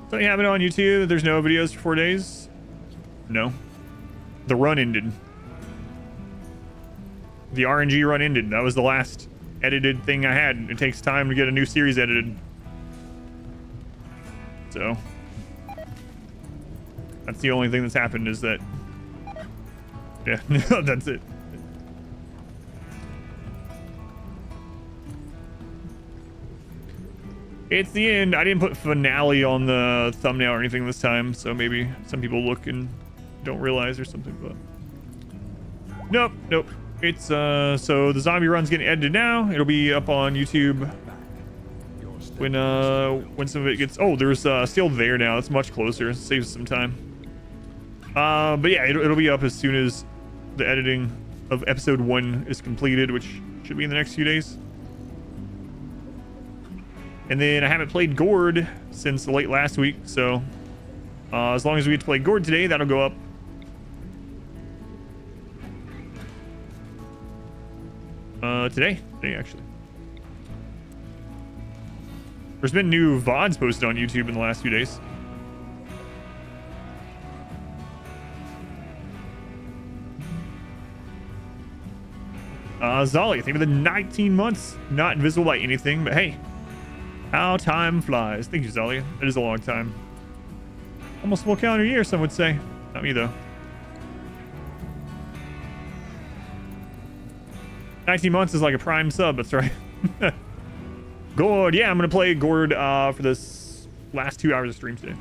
Something happened on YouTube. There's no videos for 4 days. No. The run ended. The RNG run ended. That was the last edited thing I had. It takes time to get a new series edited. So that's the only thing that's happened is that. Yeah, that's it. It's the end. I didn't put finale on the thumbnail or anything this time, so maybe some people look and don't realize or something, but nope. It's so the zombie run's getting edited now. It'll be up on YouTube when some of it gets. Oh, there's still there now. It's much closer. It saves some time. But yeah, it'll be up as soon as the editing of episode 1 is completed, which should be in the next few days. And then I haven't played Gourd since late last week, so as long as we get to play Gourd today, that'll go up. Today actually. There's been new VODs posted on YouTube in the last few days. Zolly, I think within 19 months, not invisible by anything, but hey, how time flies. Thank you, Zolly. It is a long time. Almost full calendar year, some would say. Not me, though. 19 months is like a prime sub, that's right. Gourd, yeah, I'm gonna play Gourd for this last 2 hours of stream today.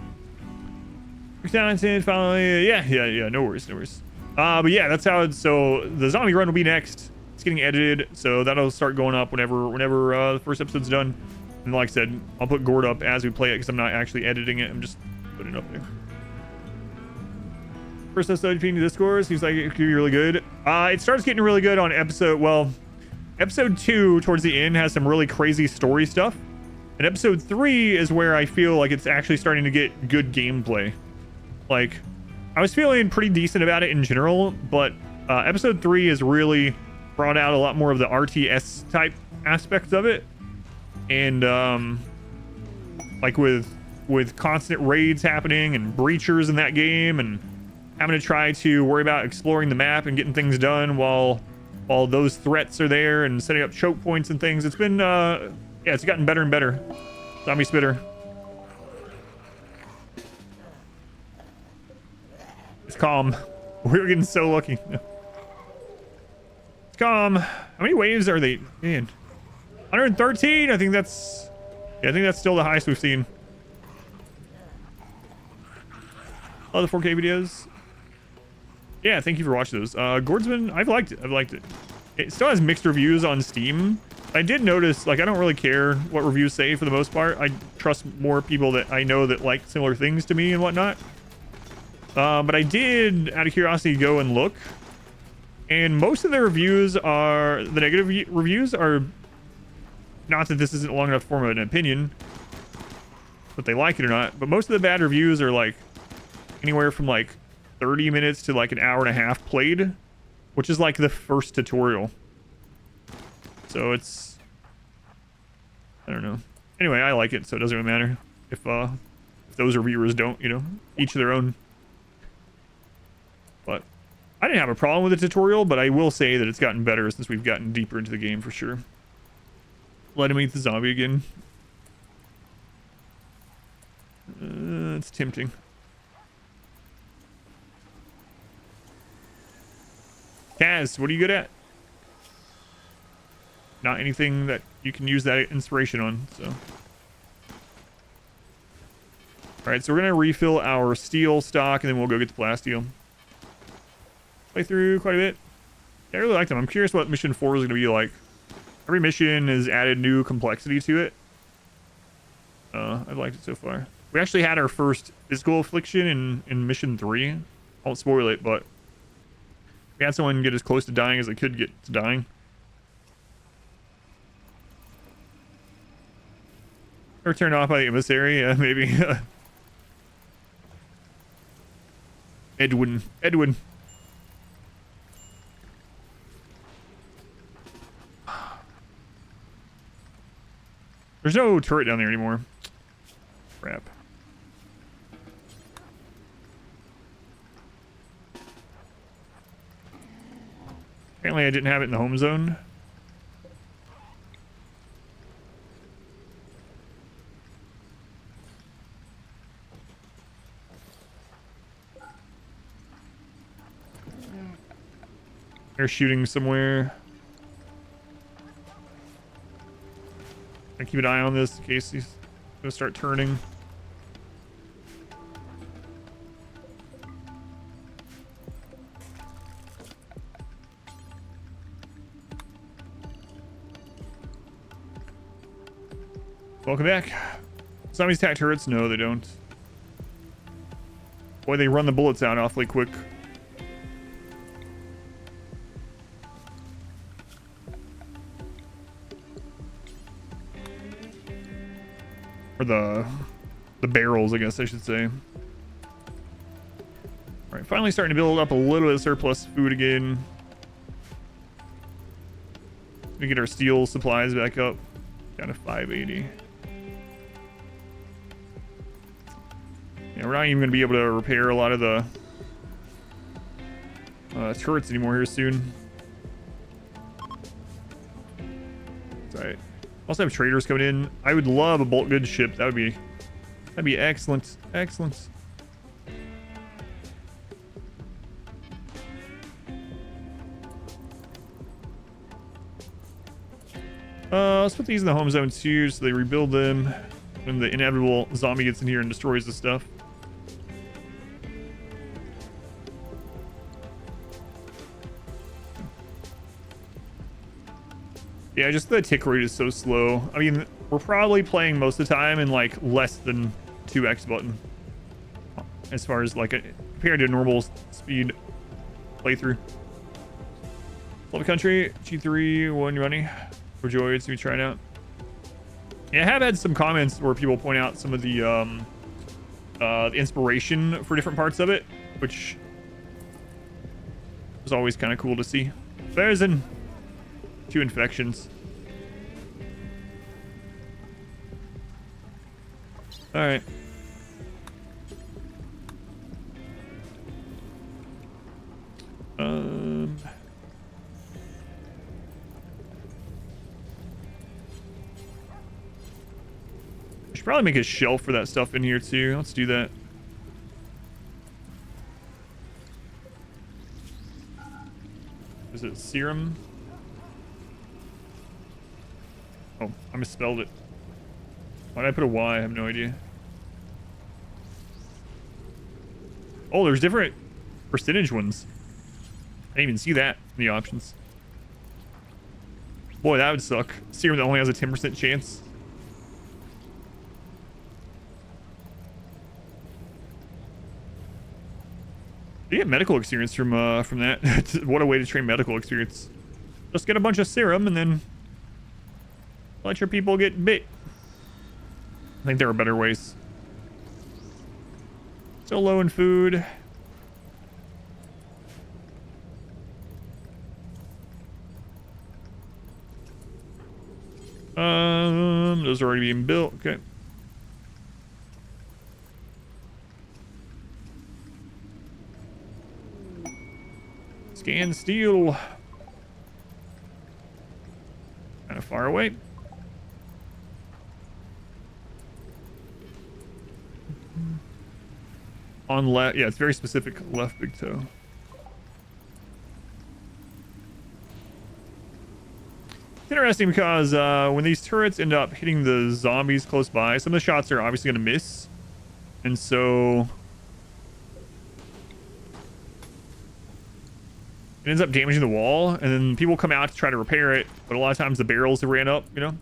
Talented, finally, yeah, no worries. But yeah, that's how it's, so the zombie run will be next. It's getting edited, so that'll start going up whenever the first episode's done. And like I said, I'll put Gourd up as we play it because I'm not actually editing it. I'm just putting it up there. First episode in the Discord seems like it could be really good. It starts getting really good on episode 2 towards the end has some really crazy story stuff. And episode 3 is where I feel like it's actually starting to get good gameplay. Like, I was feeling pretty decent about it in general, but episode 3 has really brought out a lot more of the RTS type aspects of it. And like with constant raids happening and breachers in that game and having to try to worry about exploring the map and getting things done while those threats are there and setting up choke points and things. It's been yeah, it's gotten better and better. Zombie spitter. It's calm. We're getting so lucky. It's calm. How many waves are they in? 113. I think that's still the highest we've seen. Oh, the 4K videos. Yeah, thank you for watching those. Gourdsman, I've liked it. It still has mixed reviews on Steam. I did notice, like, I don't really care what reviews say for the most part. I trust more people that I know that like similar things to me and whatnot. But I did, out of curiosity, go and look. And most of the reviews are, the negative reviews are, not that this isn't long enough to form an opinion, but they like it or not. But most of the bad reviews are like anywhere from like 30 minutes to like an hour and a half played, which is like the first tutorial. So it's, I don't know. Anyway, I like it, so it doesn't really matter if those reviewers don't, you know, each their own. But I didn't have a problem with the tutorial, but I will say that it's gotten better since we've gotten deeper into the game for sure. Let him eat the zombie again. It's tempting. Kaz, what are you good at? Not anything that you can use that inspiration on, so. Alright, so we're gonna refill our steel stock and then we'll go get the plasteel. Play through quite a bit. Yeah, I really like them. I'm curious what mission 4 is gonna be like. Every mission has added new complexity to it. I've liked it so far. We actually had our first physical affliction in mission 3. I won't spoil it, but we had someone get as close to dying as they could get to dying. Or turned off by the emissary, maybe. Edwin. There's no turret down there anymore. Crap. Apparently I didn't have it in the home zone. They're shooting somewhere. I keep an eye on this in case he's gonna start turning. Welcome back. Zombies attack turrets? No, they don't. Boy, they run the bullets out awfully quick. Or the barrels, I guess I should say. Alright, finally starting to build up a little bit of surplus food again. We get our steel supplies back up. Down to 580. Yeah, we're not even going to be able to repair a lot of the turrets anymore here soon. That's alright. Also have traders coming in. I would love a bulk goods ship. That'd be excellent. Excellent. Let's put these in the home zone too, so they rebuild them when the inevitable zombie gets in here and destroys the stuff. Yeah, just the tick rate is so slow. I mean, we're probably playing most of the time in like less than 2x button. As far as like compared to normal speed playthrough. Love the country, G3, one running. For joy, it's me trying out. Yeah, I have had some comments where people point out some of the inspiration for different parts of it, which was always kind of cool to see. There's 2 infections. All right. I should probably make a shelf for that stuff in here too. Let's do that. Is it serum? Oh, I misspelled it. Why did I put a Y? I have no idea. Oh, there's different percentage ones. I didn't even see that in the options. Boy, that would suck. Serum that only has a 10% chance. You get medical experience from that. What a way to train medical experience. Just get a bunch of serum and then let your people get bit. I think there are better ways. Still low in food. Those are already being built. Okay. Scan steel. Kind of far away. On left, yeah, it's very specific. Left big toe. It's interesting because when these turrets end up hitting the zombies close by, some of the shots are obviously going to miss. And so it ends up damaging the wall, and then people come out to try to repair it, but a lot of times the barrels have ran up, you know?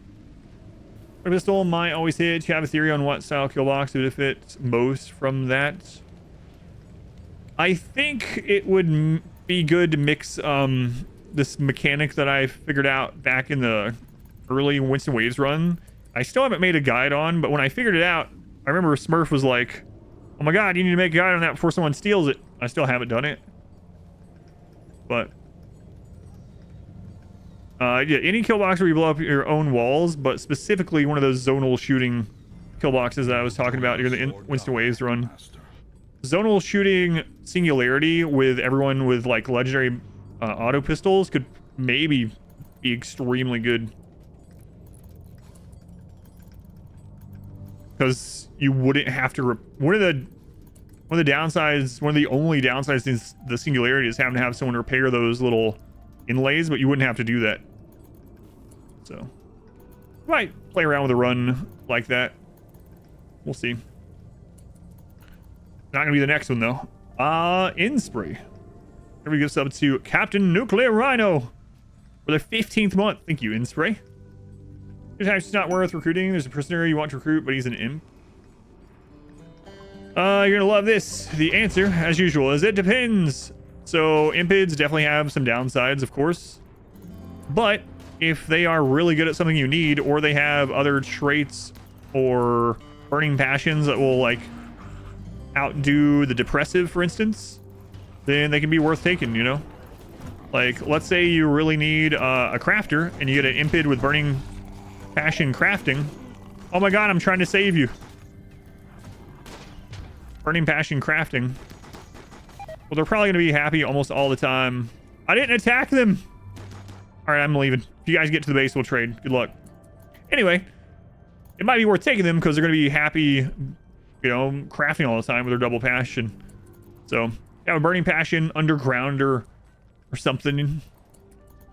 A pistol might always hit. Do you have a theory on what style killbox would benefit most from that? I think it would be good to mix this mechanic that I figured out back in the early Winston Waves run. I still haven't made a guide on, but when I figured it out, I remember Smurf was like, oh my god, you need to make a guide on that before someone steals it. I still haven't done it. But yeah, any killbox where you blow up your own walls, but specifically one of those zonal shooting killboxes that I was talking about here, the Winston Waves run. Zonal shooting singularity with everyone with like legendary auto pistols could maybe be extremely good, because you wouldn't have to one of the downsides, one of the only downsides is the singularity is having to have someone repair those little inlays, but you wouldn't have to do that. So you might play around with a run like that. We'll see. Not gonna be the next one though. Inspray. Here we go, sub to Captain Nuclear Rhino for the 15th month. Thank you, Inspray. It's not worth recruiting. There's a prisoner you want to recruit, but he's an imp. You're gonna love this. The answer, as usual, is it depends. So impids definitely have some downsides, of course, but if they are really good at something you need, or they have other traits or burning passions that will like outdo the depressive, for instance, then they can be worth taking, you know? Like, let's say you really need a crafter and you get an impid with burning passion crafting. Oh my god, I'm trying to save you. Burning passion crafting. Well, they're probably going to be happy almost all the time. I didn't attack them. All right, I'm leaving. If you guys get to the base, we'll trade. Good luck. Anyway, it might be worth taking them because they're going to be happy, you know, crafting all the time with their double passion. So, yeah, a burning passion, undergrounder, or something,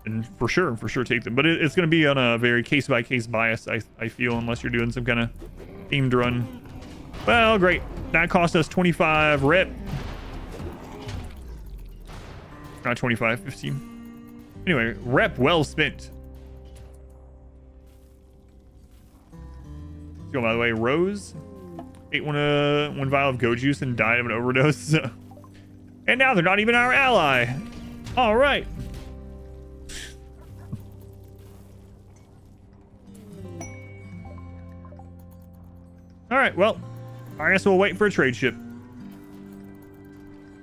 and for sure take them. But it's going to be on a very case-by-case bias, I feel, unless you're doing some kind of themed run. Well, great. That cost us 25 rep. Not 25, 15. Anyway, rep well spent. Go, by the way, Rose ate one vial of goat juice and died of an overdose. And now they're not even our ally. All right. All right, well, I guess we'll wait for a trade ship.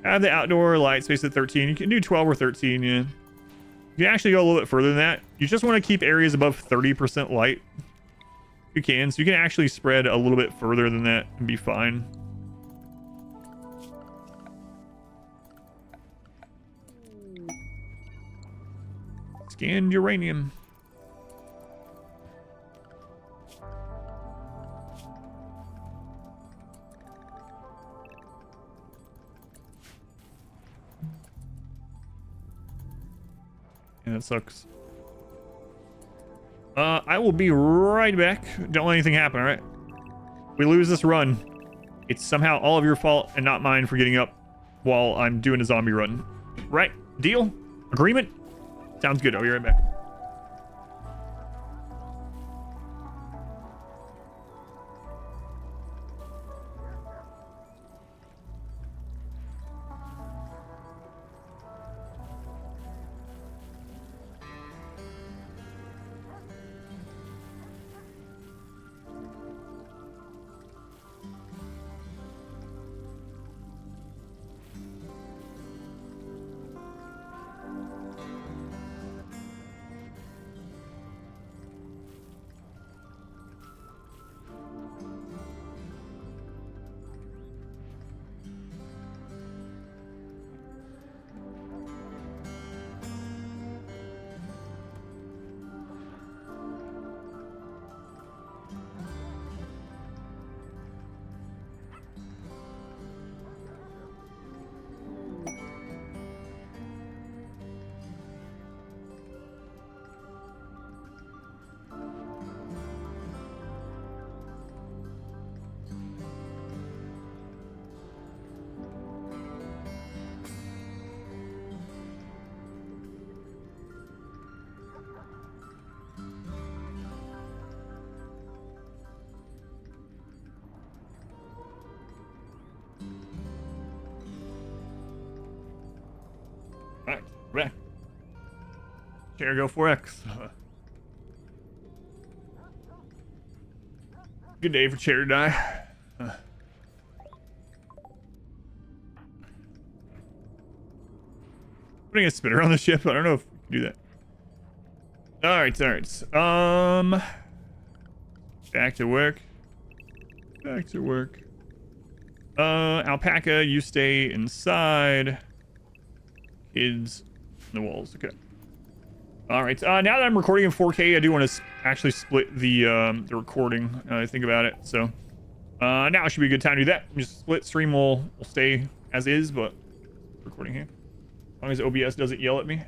Have the outdoor light space at 13. You can do 12 or 13, yeah. You can actually go a little bit further than that. You just want to keep areas above 30% light. You can, so you can actually spread a little bit further than that and be fine. Scanned uranium. Yeah, that sucks. I will be right back. Don't let anything happen, all right? We lose this run. It's somehow all of your fault and not mine for getting up while I'm doing a zombie run. Right? Deal? Agreement? Sounds good. I'll be right back. We're back. Chair go 4X. Good day for chair to die. Putting a spinner on the ship. I don't know if we can do that. All right. Back to work. Alpaca, you stay inside. Kids, in the walls. Okay. All right. Now that I'm recording in 4K, I do want to actually split the recording. I think about it. So now should be a good time to do that. Just split stream will stay as is, but recording here. As long as OBS doesn't yell at me.